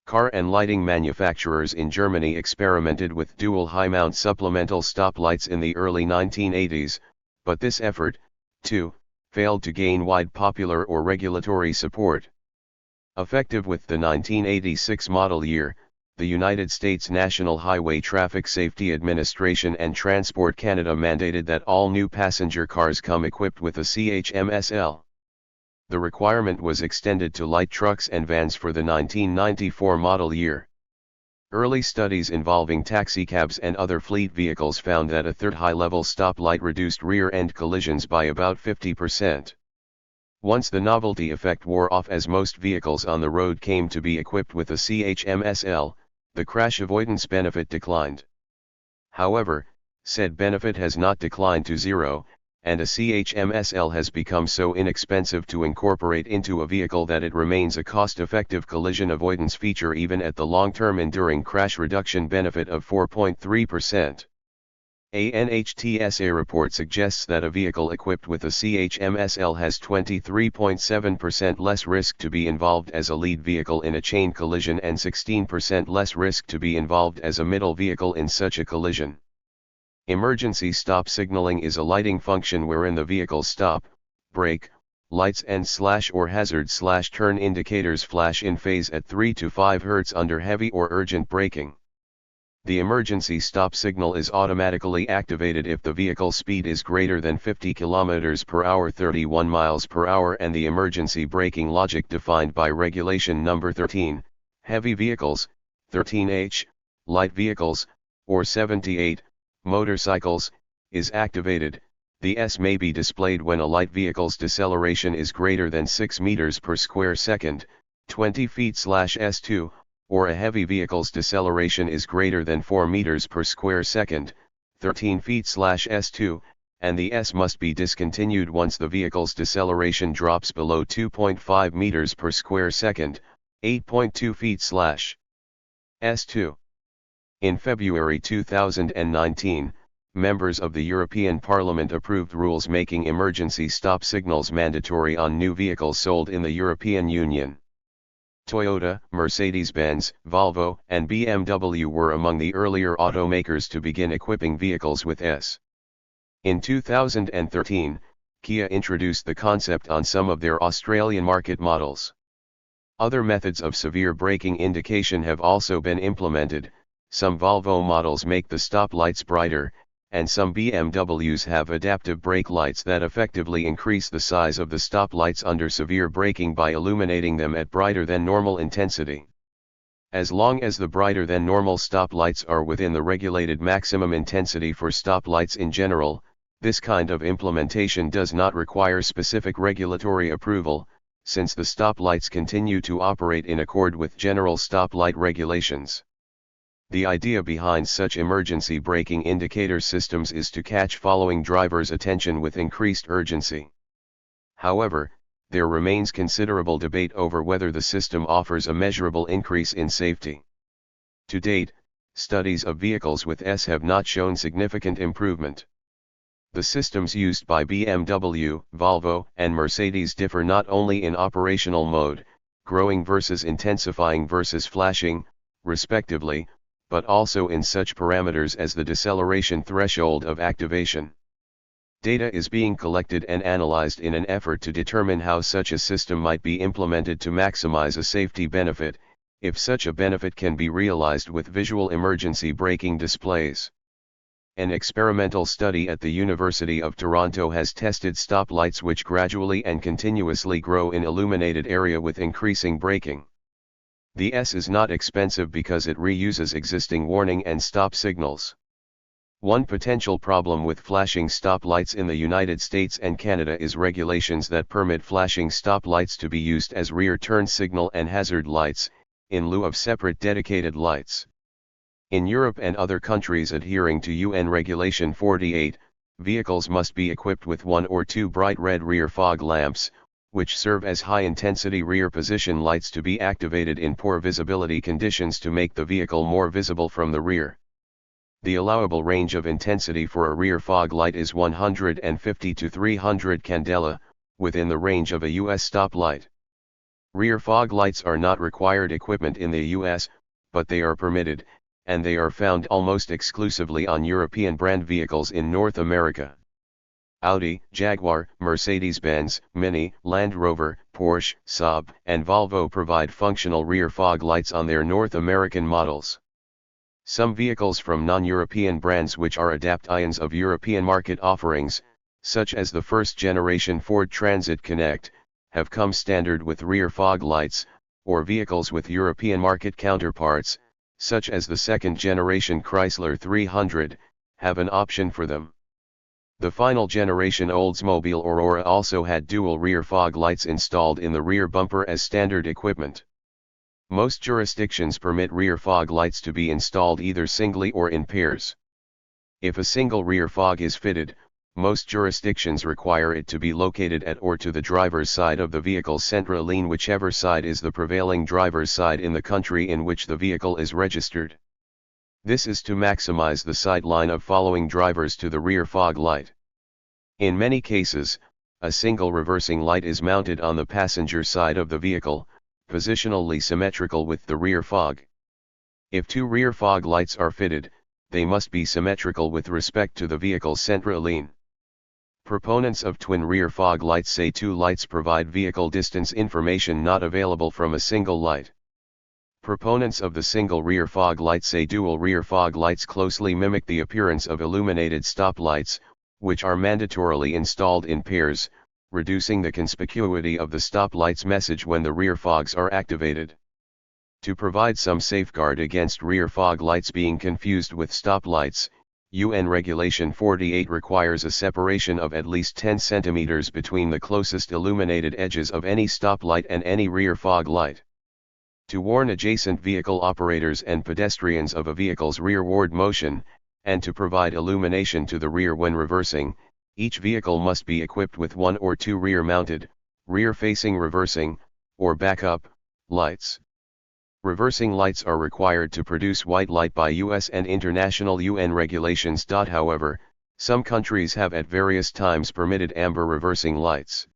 Car and lighting manufacturers in Germany experimented with dual high-mount supplemental stop lights in the early 1980s, but this effort, too, failed to gain wide popular or regulatory support. Effective with the 1986 model year, the United States National Highway Traffic Safety Administration and Transport Canada mandated that all new passenger cars come equipped with a CHMSL. The requirement was extended to light trucks and vans for the 1994 model year. Early studies involving taxicabs and other fleet vehicles found that a third high-level stop light reduced rear-end collisions by about 50%. Once the novelty effect wore off as most vehicles on the road came to be equipped with a CHMSL, the crash avoidance benefit declined. However, said benefit has not declined to zero, and a CHMSL has become so inexpensive to incorporate into a vehicle that it remains a cost-effective collision avoidance feature even at the long-term enduring crash reduction benefit of 4.3%. A NHTSA report suggests that a vehicle equipped with a CHMSL has 23.7% less risk to be involved as a lead vehicle in a chain collision and 16% less risk to be involved as a middle vehicle in such a collision. Emergency stop signaling is a lighting function wherein the vehicle's stop, brake, lights and or hazard/turn indicators flash in phase at 3 to 5 Hz under heavy or urgent braking. The emergency stop signal is automatically activated if the vehicle speed is greater than 50 km/h 31 mph and the emergency braking logic defined by Regulation No. 13, heavy vehicles, 13H, light vehicles, or 78, motorcycles, is activated. The S may be displayed when a light vehicle's deceleration is greater than 6 meters per square second, 20 feet/s2, or a heavy vehicle's deceleration is greater than 4 meters per square second, 13 feet/s2, and the S must be discontinued once the vehicle's deceleration drops below 2.5 meters per square second, 8.2 feet/s2. In February 2019, members of the European Parliament approved rules making emergency stop signals mandatory on new vehicles sold in the European Union. Toyota, Mercedes-Benz, Volvo, and BMW were among the earlier automakers to begin equipping vehicles with S. In 2013, Kia introduced the concept on some of their Australian market models. Other methods of severe braking indication have also been implemented. Some Volvo models make the stop lights brighter, and some BMWs have adaptive brake lights that effectively increase the size of the stop lights under severe braking by illuminating them at brighter than normal intensity. As long as the brighter than normal stop lights are within the regulated maximum intensity for stop lights in general, this kind of implementation does not require specific regulatory approval, since the stop lights continue to operate in accord with general stop light regulations. The idea behind such emergency braking indicator systems is to catch following drivers' attention with increased urgency. However, there remains considerable debate over whether the system offers a measurable increase in safety. To date, studies of vehicles with S have not shown significant improvement. The systems used by BMW, Volvo, and Mercedes differ not only in operational mode, growing versus intensifying versus flashing, respectively, but also in such parameters as the deceleration threshold of activation. Data is being collected and analyzed in an effort to determine how such a system might be implemented to maximize a safety benefit, if such a benefit can be realized with visual emergency braking displays. An experimental study at the University of Toronto has tested stop lights which gradually and continuously grow in illuminated area with increasing braking. The S is not expensive because it reuses existing warning and stop signals. One potential problem with flashing stop lights in the United States and Canada is regulations that permit flashing stop lights to be used as rear turn signal and hazard lights, in lieu of separate dedicated lights. In Europe and other countries adhering to UN Regulation 48, vehicles must be equipped with 1 or 2 bright red rear fog lamps, which serve as high-intensity rear position lights to be activated in poor visibility conditions to make the vehicle more visible from the rear. The allowable range of intensity for a rear fog light is 150 to 300 candela, within the range of a US stoplight. Rear fog lights are not required equipment in the US, but they are permitted, and they are found almost exclusively on European brand vehicles in North America. Audi, Jaguar, Mercedes-Benz, Mini, Land Rover, Porsche, Saab, and Volvo provide functional rear fog lights on their North American models. Some vehicles from non-European brands which are adapt-ions of European market offerings, such as the first-generation Ford Transit Connect, have come standard with rear fog lights, or vehicles with European market counterparts, such as the second-generation Chrysler 300, have an option for them. The final generation Oldsmobile Aurora also had dual rear fog lights installed in the rear bumper as standard equipment. Most jurisdictions permit rear fog lights to be installed either singly or in pairs. If a single rear fog is fitted, most jurisdictions require it to be located at or to the driver's side of the vehicle's center lane, whichever side is the prevailing driver's side in the country in which the vehicle is registered. This is to maximize the sight line of following drivers to the rear fog light. In many cases, a single reversing light is mounted on the passenger side of the vehicle, positionally symmetrical with the rear fog. If 2 rear fog lights are fitted, they must be symmetrical with respect to the vehicle's center lane. Proponents of twin rear fog lights say 2 lights provide vehicle distance information not available from a single light. Proponents of the single rear fog light say dual rear fog lights closely mimic the appearance of illuminated stop lights, which are mandatorily installed in pairs, reducing the conspicuity of the stop light's message when the rear fogs are activated. To provide some safeguard against rear fog lights being confused with stop lights, UN Regulation 48 requires a separation of at least 10 centimeters between the closest illuminated edges of any stoplight and any rear fog light. To warn adjacent vehicle operators and pedestrians of a vehicle's rearward motion, and to provide illumination to the rear when reversing, each vehicle must be equipped with one or two rear-mounted, rear-facing reversing, or backup, lights. Reversing lights are required to produce white light by US and international UN regulations. However, some countries have at various times permitted amber reversing lights.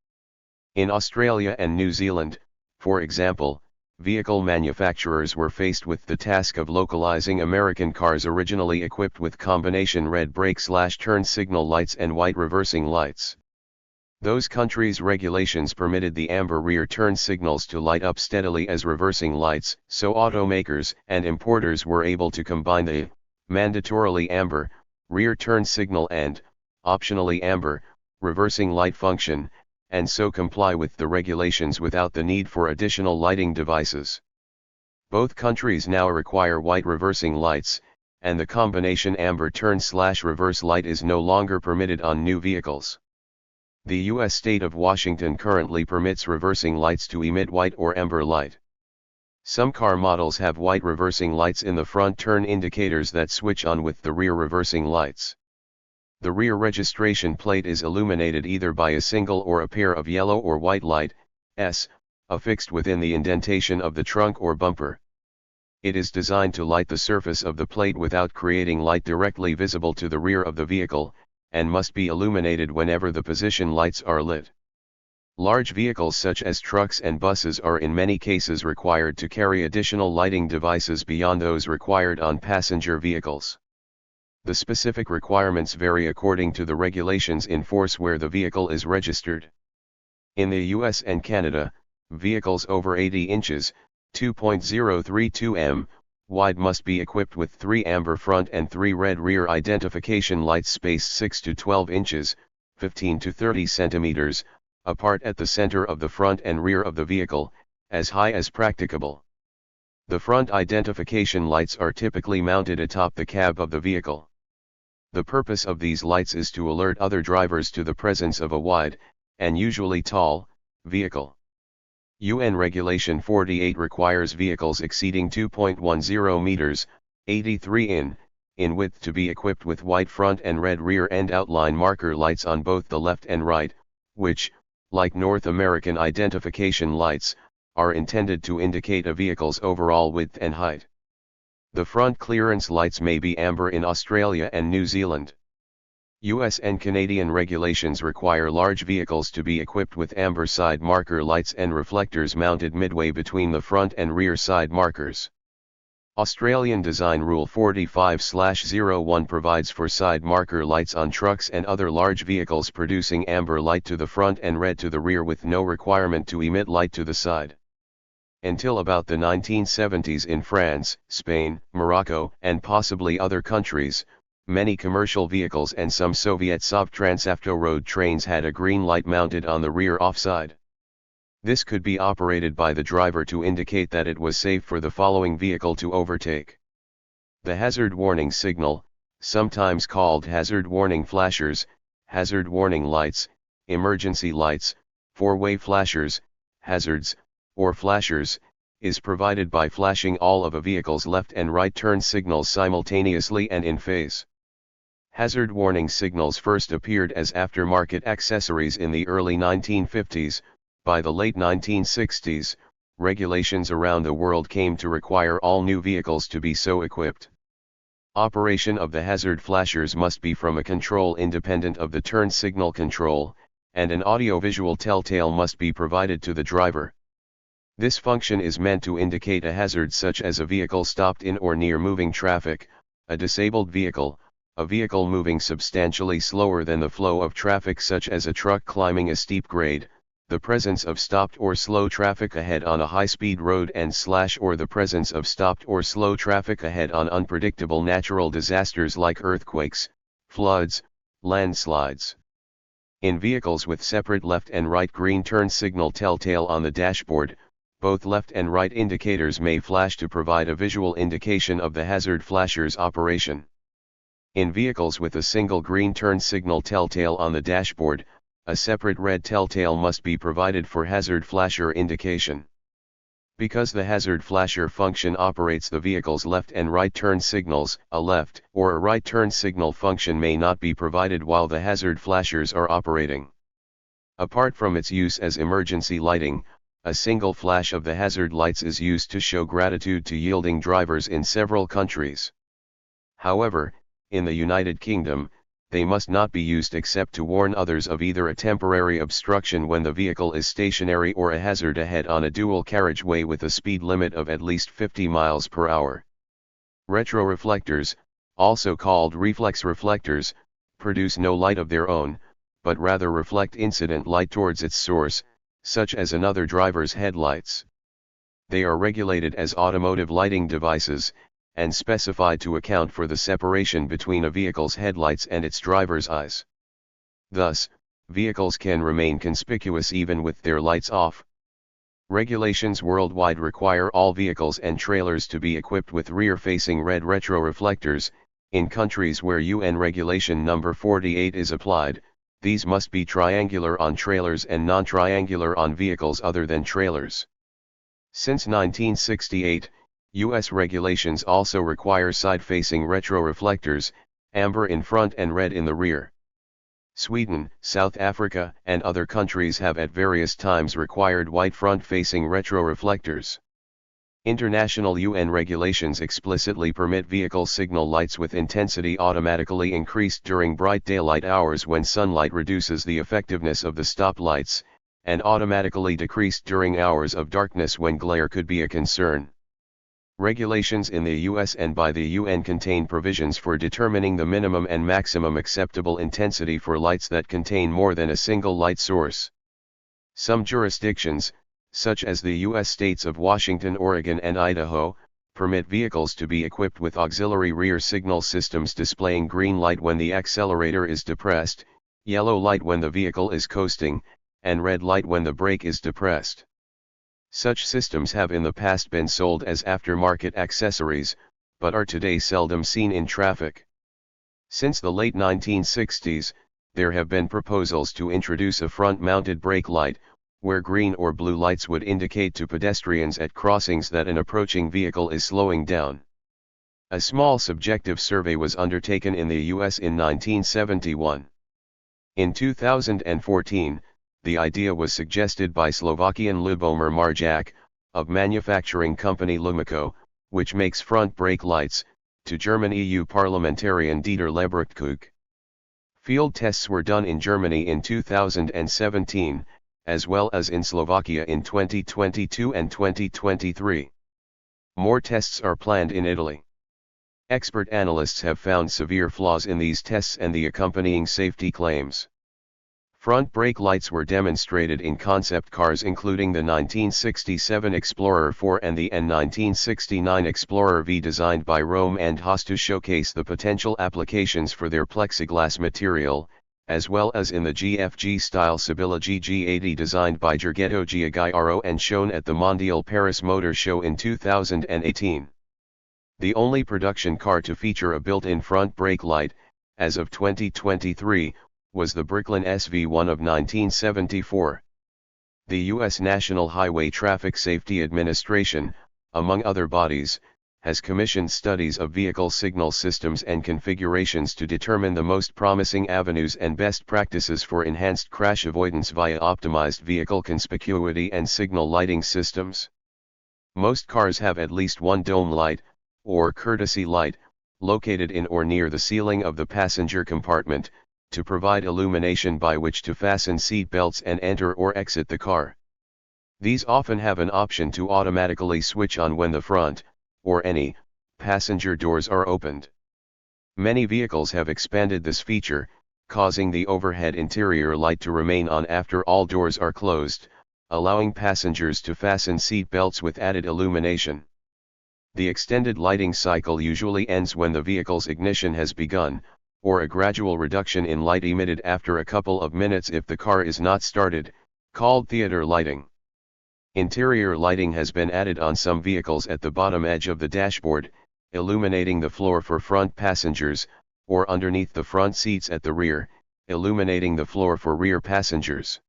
In Australia and New Zealand, for example, vehicle manufacturers were faced with the task of localizing American cars originally equipped with combination red brake/turn signal lights and white reversing lights. Those countries' regulations permitted the amber rear turn signals to light up steadily as reversing lights, so automakers and importers were able to combine the mandatorily amber rear turn signal and optionally amber reversing light function, and so comply with the regulations without the need for additional lighting devices. Both countries now require white reversing lights, and the combination amber turn/reverse light is no longer permitted on new vehicles. The U.S. state of Washington currently permits reversing lights to emit white or amber light. Some car models have white reversing lights in the front turn indicators that switch on with the rear reversing lights. The rear registration plate is illuminated either by a single or a pair of yellow or white lights, affixed within the indentation of the trunk or bumper. It is designed to light the surface of the plate without creating light directly visible to the rear of the vehicle, and must be illuminated whenever the position lights are lit. Large vehicles such as trucks and buses are in many cases required to carry additional lighting devices beyond those required on passenger vehicles. The specific requirements vary according to the regulations in force where the vehicle is registered. In the US and Canada, vehicles over 80 inches, 2.032 m, wide must be equipped with 3 amber front and 3 red rear identification lights spaced 6 to 12 inches, 15 to 30 centimeters, apart at the center of the front and rear of the vehicle, as high as practicable. The front identification lights are typically mounted atop the cab of the vehicle. The purpose of these lights is to alert other drivers to the presence of a wide, and usually tall, vehicle. UN Regulation 48 requires vehicles exceeding 2.10 meters, 83 in width to be equipped with white front and red rear end outline marker lights on both the left and right, which, like North American identification lights, are intended to indicate a vehicle's overall width and height. The front clearance lights may be amber in Australia and New Zealand. US and Canadian regulations require large vehicles to be equipped with amber side marker lights and reflectors mounted midway between the front and rear side markers. Australian Design Rule 45/01 provides for side marker lights on trucks and other large vehicles producing amber light to the front and red to the rear with no requirement to emit light to the side. Until about the 1970s in France, Spain, Morocco, and possibly other countries, many commercial vehicles and some Soviet Sovtransavto road trains had a green light mounted on the rear offside. This could be operated by the driver to indicate that it was safe for the following vehicle to overtake. The hazard warning signal, sometimes called hazard warning flashers, hazard warning lights, emergency lights, four-way flashers, hazards, or flashers, is provided by flashing all of a vehicle's left and right turn signals simultaneously and in phase. Hazard warning signals first appeared as aftermarket accessories in the early 1950s. By the late 1960s, regulations around the world came to require all new vehicles to be so equipped. Operation of the hazard flashers must be from a control independent of the turn signal control, and an audio-visual telltale must be provided to the driver. This function is meant to indicate a hazard such as a vehicle stopped in or near moving traffic, a disabled vehicle, a vehicle moving substantially slower than the flow of traffic such as a truck climbing a steep grade, the presence of stopped or slow traffic ahead on a high-speed road or the presence of stopped or slow traffic ahead on unpredictable natural disasters like earthquakes, floods, landslides. In vehicles with separate left and right green turn signal telltale on the dashboard, both left and right indicators may flash to provide a visual indication of the hazard flasher's operation. In vehicles with a single green turn signal telltale on the dashboard, a separate red telltale must be provided for hazard flasher indication. Because the hazard flasher function operates the vehicle's left and right turn signals, a left or a right turn signal function may not be provided while the hazard flashers are operating. Apart from its use as emergency lighting, a single flash of the hazard lights is used to show gratitude to yielding drivers in several countries. However, in the United Kingdom, they must not be used except to warn others of either a temporary obstruction when the vehicle is stationary or a hazard ahead on a dual carriageway with a speed limit of at least 50 miles per hour. Retroreflectors, also called reflex reflectors, produce no light of their own, but rather reflect incident light towards its source, such as another driver's headlights. They are regulated as automotive lighting devices, and specified to account for the separation between a vehicle's headlights and its driver's eyes. Thus, vehicles can remain conspicuous even with their lights off. Regulations worldwide require all vehicles and trailers to be equipped with rear-facing red retroreflectors. In countries where UN Regulation No. 48 is applied, these must be triangular on trailers and non-triangular on vehicles other than trailers. Since 1968, U.S. regulations also require side-facing retroreflectors, amber in front and red in the rear. Sweden, South Africa, and other countries have at various times required white front-facing retroreflectors. International UN regulations explicitly permit vehicle signal lights with intensity automatically increased during bright daylight hours when sunlight reduces the effectiveness of the stop lights, and automatically decreased during hours of darkness when glare could be a concern. Regulations in the US and by the UN contain provisions for determining the minimum and maximum acceptable intensity for lights that contain more than a single light source. Some jurisdictions, such as the U.S. states of Washington, Oregon and Idaho, permit vehicles to be equipped with auxiliary rear signal systems displaying green light when the accelerator is depressed, yellow light when the vehicle is coasting, and red light when the brake is depressed. Such systems have in the past been sold as aftermarket accessories, but are today seldom seen in traffic. Since the late 1960s, there have been proposals to introduce a front-mounted brake light, where green or blue lights would indicate to pedestrians at crossings that an approaching vehicle is slowing down. A small subjective survey was undertaken in the US in 1971. In 2014, the idea was suggested by Slovakian Lubomir Marjak, of manufacturing company Lumico, which makes front brake lights, to German EU parliamentarian Dieter Lebrechtskog. Field tests were done in Germany in 2017, as well as in Slovakia in 2022 and 2023. More tests are planned in Italy. Expert analysts have found severe flaws in these tests and the accompanying safety claims. Front brake lights were demonstrated in concept cars including the 1967 Explorer 4 and the N1969 Explorer V designed by Rome and Haas to showcase the potential applications for their plexiglass material, as well as in the GFG-style Sibylla GG80 designed by Giorgetto Giugiaro and shown at the Mondial Paris Motor Show in 2018. The only production car to feature a built-in front brake light, as of 2023, was the Bricklin SV1 of 1974. The U.S. National Highway Traffic Safety Administration, among other bodies, has commissioned studies of vehicle signal systems and configurations to determine the most promising avenues and best practices for enhanced crash avoidance via optimized vehicle conspicuity and signal lighting systems. Most cars have at least one dome light, or courtesy light, located in or near the ceiling of the passenger compartment, to provide illumination by which to fasten seat belts and enter or exit the car. These often have an option to automatically switch on when the front, or any, passenger doors are opened. Many vehicles have expanded this feature, causing the overhead interior light to remain on after all doors are closed, allowing passengers to fasten seat belts with added illumination. The extended lighting cycle usually ends when the vehicle's ignition has begun, or a gradual reduction in light emitted after a couple of minutes if the car is not started, called theater lighting. Interior lighting has been added on some vehicles at the bottom edge of the dashboard, illuminating the floor for front passengers, or underneath the front seats at the rear, illuminating the floor for rear passengers.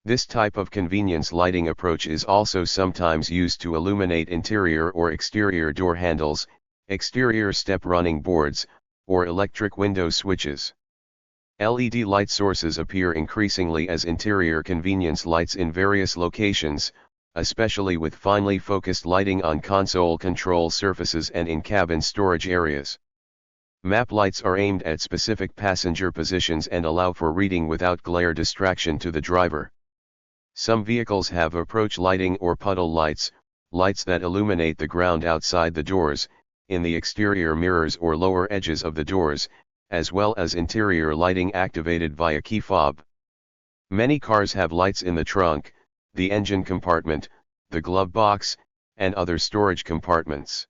This type of convenience lighting approach is also sometimes used to illuminate interior or exterior door handles, exterior step running boards, or electric window switches. LED light sources appear increasingly as interior convenience lights in various locations, especially with finely focused lighting on console control surfaces and in cabin storage areas. Map lights are aimed at specific passenger positions and allow for reading without glare distraction to the driver. Some vehicles have approach lighting or puddle lights, lights that illuminate the ground outside the doors, in the exterior mirrors or lower edges of the doors, as well as interior lighting activated via key fob. Many cars have lights in the trunk, the engine compartment, the glove box, and other storage compartments.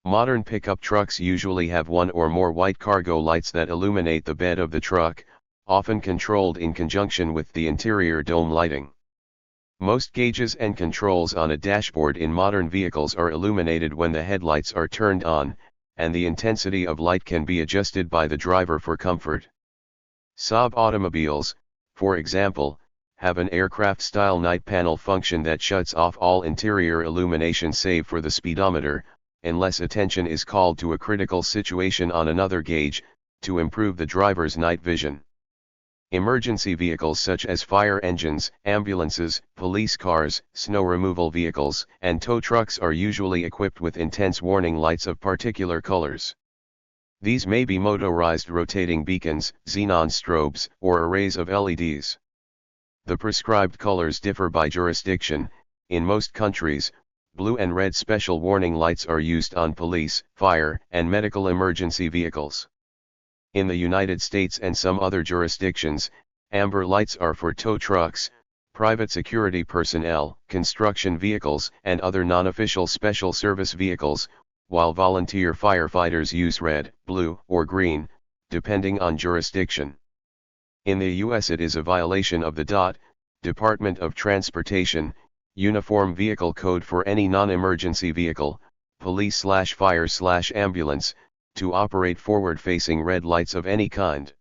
Modern pickup trucks usually have one or more white cargo lights that illuminate the bed of the truck, often controlled in conjunction with the interior dome lighting. Most gauges and controls on a dashboard in modern vehicles are illuminated when the headlights are turned on, and the intensity of light can be adjusted by the driver for comfort. Saab automobiles, for example, have an aircraft-style night panel function that shuts off all interior illumination save for the speedometer, unless attention is called to a critical situation on another gauge, to improve the driver's night vision. Emergency vehicles such as fire engines, ambulances, police cars, snow removal vehicles, and tow trucks are usually equipped with intense warning lights of particular colors. These may be motorized rotating beacons, xenon strobes, or arrays of LEDs. The prescribed colors differ by jurisdiction. In most countries, blue and red special warning lights are used on police, fire, and medical emergency vehicles. In the United States and some other jurisdictions, amber lights are for tow trucks, private security personnel, construction vehicles, and other non-official special service vehicles, while volunteer firefighters use red, blue, or green, depending on jurisdiction. In the U.S. it is a violation of the Department of Transportation, Uniform Vehicle Code for any non-emergency vehicle, police/fire/ambulance, to operate forward-facing red lights of any kind.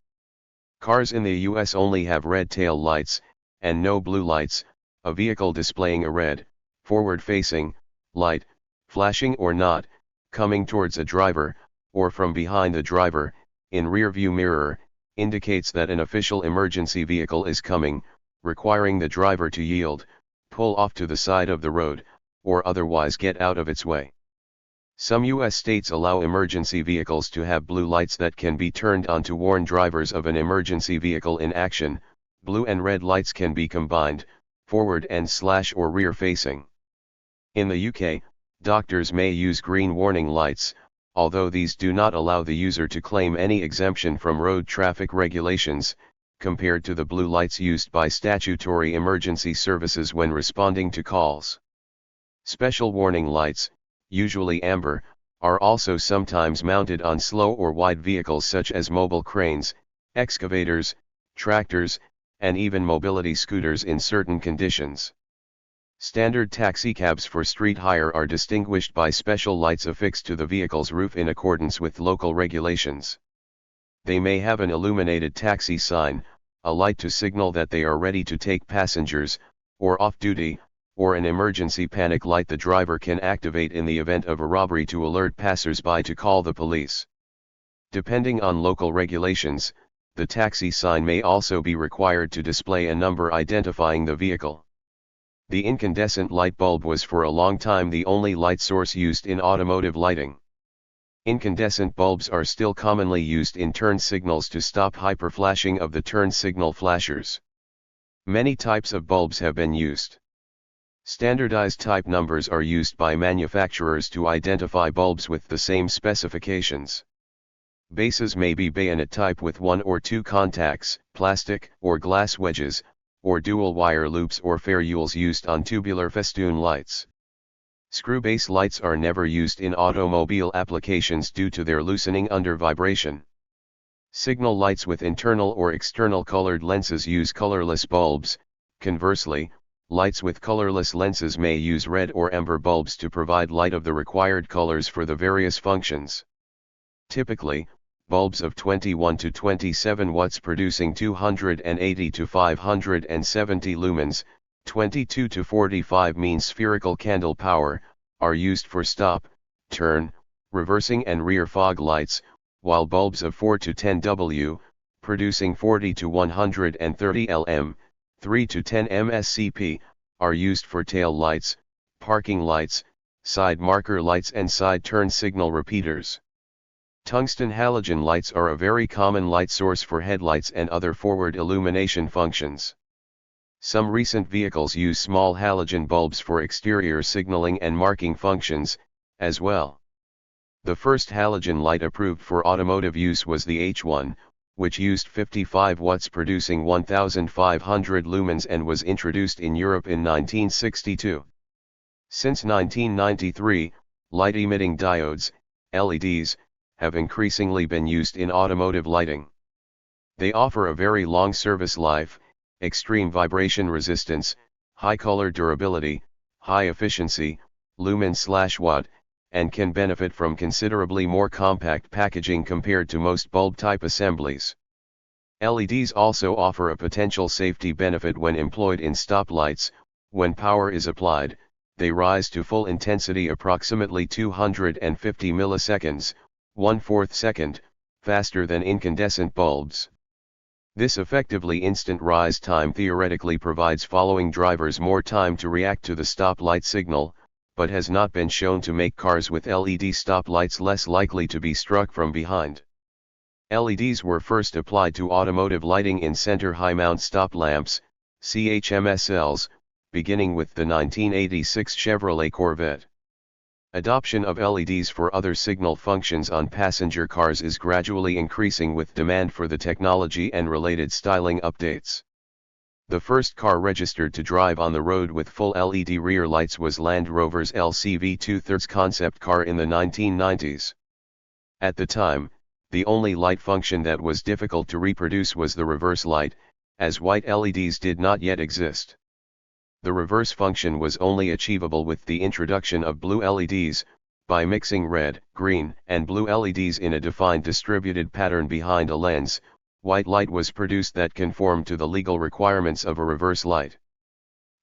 Cars in the U.S. only have red tail lights, and no blue lights. A vehicle displaying a red, forward-facing, light, flashing or not, coming towards a driver, or from behind the driver, in rear-view mirror, indicates that an official emergency vehicle is coming, requiring the driver to yield, pull off to the side of the road, or otherwise get out of its way. Some U.S. states allow emergency vehicles to have blue lights that can be turned on to warn drivers of an emergency vehicle in action. Blue and red lights can be combined, forward and or rear facing. In the UK, doctors may use green warning lights, although these do not allow the user to claim any exemption from road traffic regulations, compared to the blue lights used by statutory emergency services when responding to calls. Special warning lights, usually amber, are also sometimes mounted on slow or wide vehicles such as mobile cranes, excavators, tractors, and even mobility scooters in certain conditions. Standard taxicabs for street hire are distinguished by special lights affixed to the vehicle's roof in accordance with local regulations. They may have an illuminated taxi sign, a light to signal that they are ready to take passengers, or off-duty, or an emergency panic light the driver can activate in the event of a robbery to alert passers-by to call the police. Depending on local regulations, the taxi sign may also be required to display a number identifying the vehicle. The incandescent light bulb was for a long time the only light source used in automotive lighting. Incandescent bulbs are still commonly used in turn signals to stop hyperflashing of the turn signal flashers. Many types of bulbs have been used. Standardized type numbers are used by manufacturers to identify bulbs with the same specifications. Bases may be bayonet type with one or two contacts, plastic or glass wedges, or dual wire loops or ferrules used on tubular festoon lights. Screw base lights are never used in automobile applications due to their loosening under vibration. Signal lights with internal or external colored lenses use colorless bulbs. Conversely, lights with colorless lenses may use red or amber bulbs to provide light of the required colors for the various functions. Typically, bulbs of 21 to 27 watts producing 280 to 570 lumens, 22 to 45 mean spherical candle power, are used for stop, turn, reversing and rear fog lights, while bulbs of 4 to 10 W, producing 40 to 130 lm, 3 to 10 mscp, are used for tail lights, parking lights, side marker lights and side turn signal repeaters. Tungsten halogen lights are a very common light source for headlights and other forward illumination functions. Some recent vehicles use small halogen bulbs for exterior signaling and marking functions, as well. The first halogen light approved for automotive use was the H1, which used 55 watts producing 1,500 lumens and was introduced in Europe in 1962. Since 1993, light-emitting diodes, LEDs, have increasingly been used in automotive lighting. They offer a very long service life, extreme vibration resistance, high color durability, high efficiency, lumen/watt, and can benefit from considerably more compact packaging compared to most bulb-type assemblies. LEDs also offer a potential safety benefit when employed in stoplights. When power is applied, they rise to full intensity approximately 250 milliseconds, 1/4 second, faster than incandescent bulbs. This effectively instant rise time theoretically provides following drivers more time to react to the stoplight signal, but has not been shown to make cars with LED stoplights less likely to be struck from behind. LEDs were first applied to automotive lighting in center high-mount stop lamps, CHMSLs, beginning with the 1986 Chevrolet Corvette. Adoption of LEDs for other signal functions on passenger cars is gradually increasing with demand for the technology and related styling updates. The first car registered to drive on the road with full LED rear lights was Land Rover's LCV 2/3 concept car in the 1990s. At the time, the only light function that was difficult to reproduce was the reverse light, as white LEDs did not yet exist. The reverse function was only achievable with the introduction of blue LEDs. By mixing red, green, and blue LEDs in a defined distributed pattern behind a lens, white light was produced that conformed to the legal requirements of a reverse light.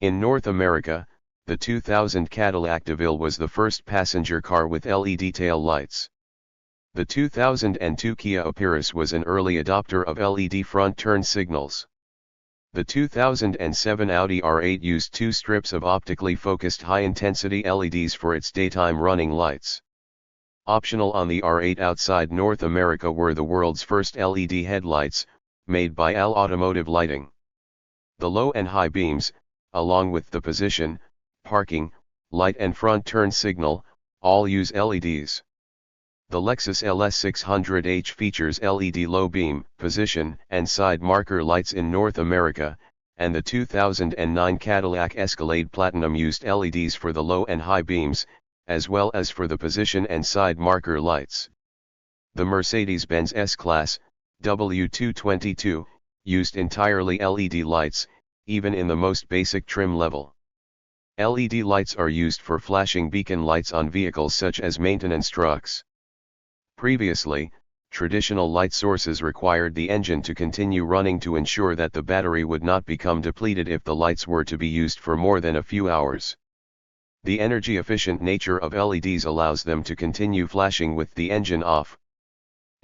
In North America, the 2000 Cadillac DeVille was the first passenger car with LED tail lights. The 2002 Kia Opirus was an early adopter of LED front turn signals. The 2007 Audi R8 used 2 strips of optically focused high-intensity LEDs for its daytime running lights. Optional on the R8 outside North America were the world's first LED headlights, made by AL Automotive Lighting. The low and high beams, along with the position, parking, light and front turn signal, all use LEDs. The Lexus LS600H features LED low beam, position, and side marker lights in North America, and the 2009 Cadillac Escalade Platinum used LEDs for the low and high beams, as well as for the position and side marker lights. The Mercedes-Benz S-Class, W222, used entirely LED lights, even in the most basic trim level. LED lights are used for flashing beacon lights on vehicles such as maintenance trucks. Previously, traditional light sources required the engine to continue running to ensure that the battery would not become depleted if the lights were to be used for more than a few hours. The energy-efficient nature of LEDs allows them to continue flashing with the engine off.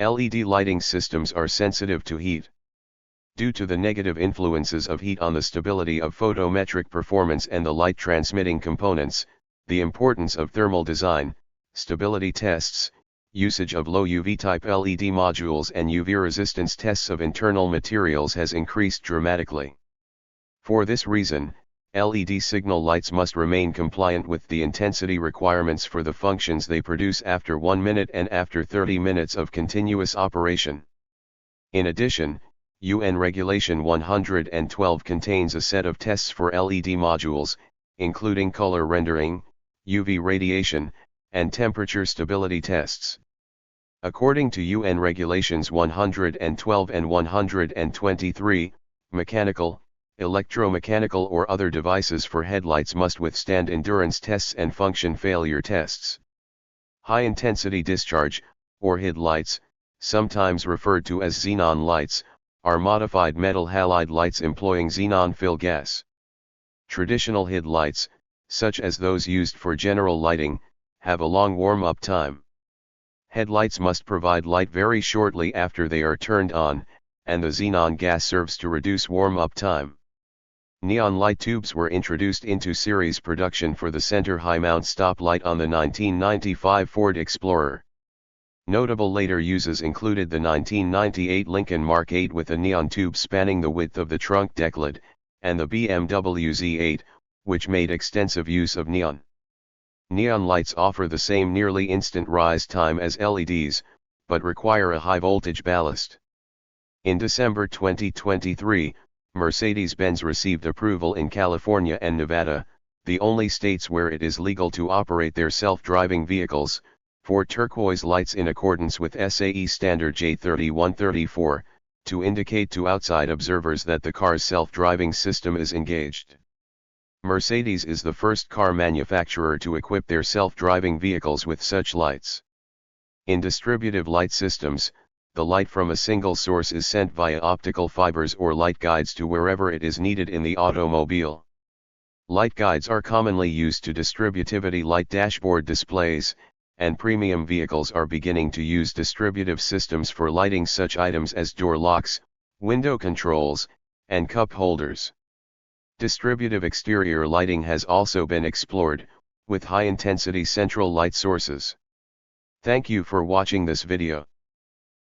LED lighting systems are sensitive to heat. Due to the negative influences of heat on the stability of photometric performance and the light transmitting components, the importance of thermal design, stability tests, usage of low UV type LED modules and UV resistance tests of internal materials has increased dramatically. For this reason, LED signal lights must remain compliant with the intensity requirements for the functions they produce after 1 minute and after 30 minutes of continuous operation. In addition, UN Regulation 112 contains a set of tests for LED modules, including color rendering, UV radiation, and temperature stability tests. According to UN Regulations 112 and 123, mechanical, electromechanical or other devices for headlights must withstand endurance tests and function failure tests. High-intensity discharge, or HID lights, sometimes referred to as xenon lights, are modified metal halide lights employing xenon fill gas. Traditional HID lights, such as those used for general lighting, have a long warm-up time. Headlights must provide light very shortly after they are turned on, and the xenon gas serves to reduce warm-up time. Neon light tubes were introduced into series production for the center high-mount stoplight on the 1995 Ford Explorer. Notable later uses included the 1998 Lincoln Mark 8 with a neon tube spanning the width of the trunk deck lid, and the BMW Z8, which made extensive use of neon. Neon lights offer the same nearly instant rise time as LEDs, but require a high-voltage ballast. In December 2023, Mercedes-Benz received approval in California and Nevada, the only states where it is legal to operate their self-driving vehicles, for turquoise lights in accordance with SAE standard J3134, to indicate to outside observers that the car's self-driving system is engaged. Mercedes is the first car manufacturer to equip their self-driving vehicles with such lights. In distributive light systems, the light from a single source is sent via optical fibers or light guides to wherever it is needed in the automobile. Light guides are commonly used to distributivity light dashboard displays, and premium vehicles are beginning to use distributive systems for lighting such items as door locks, window controls, and cup holders. Distributive exterior lighting has also been explored, with high-intensity central light sources. Thank you for watching this video.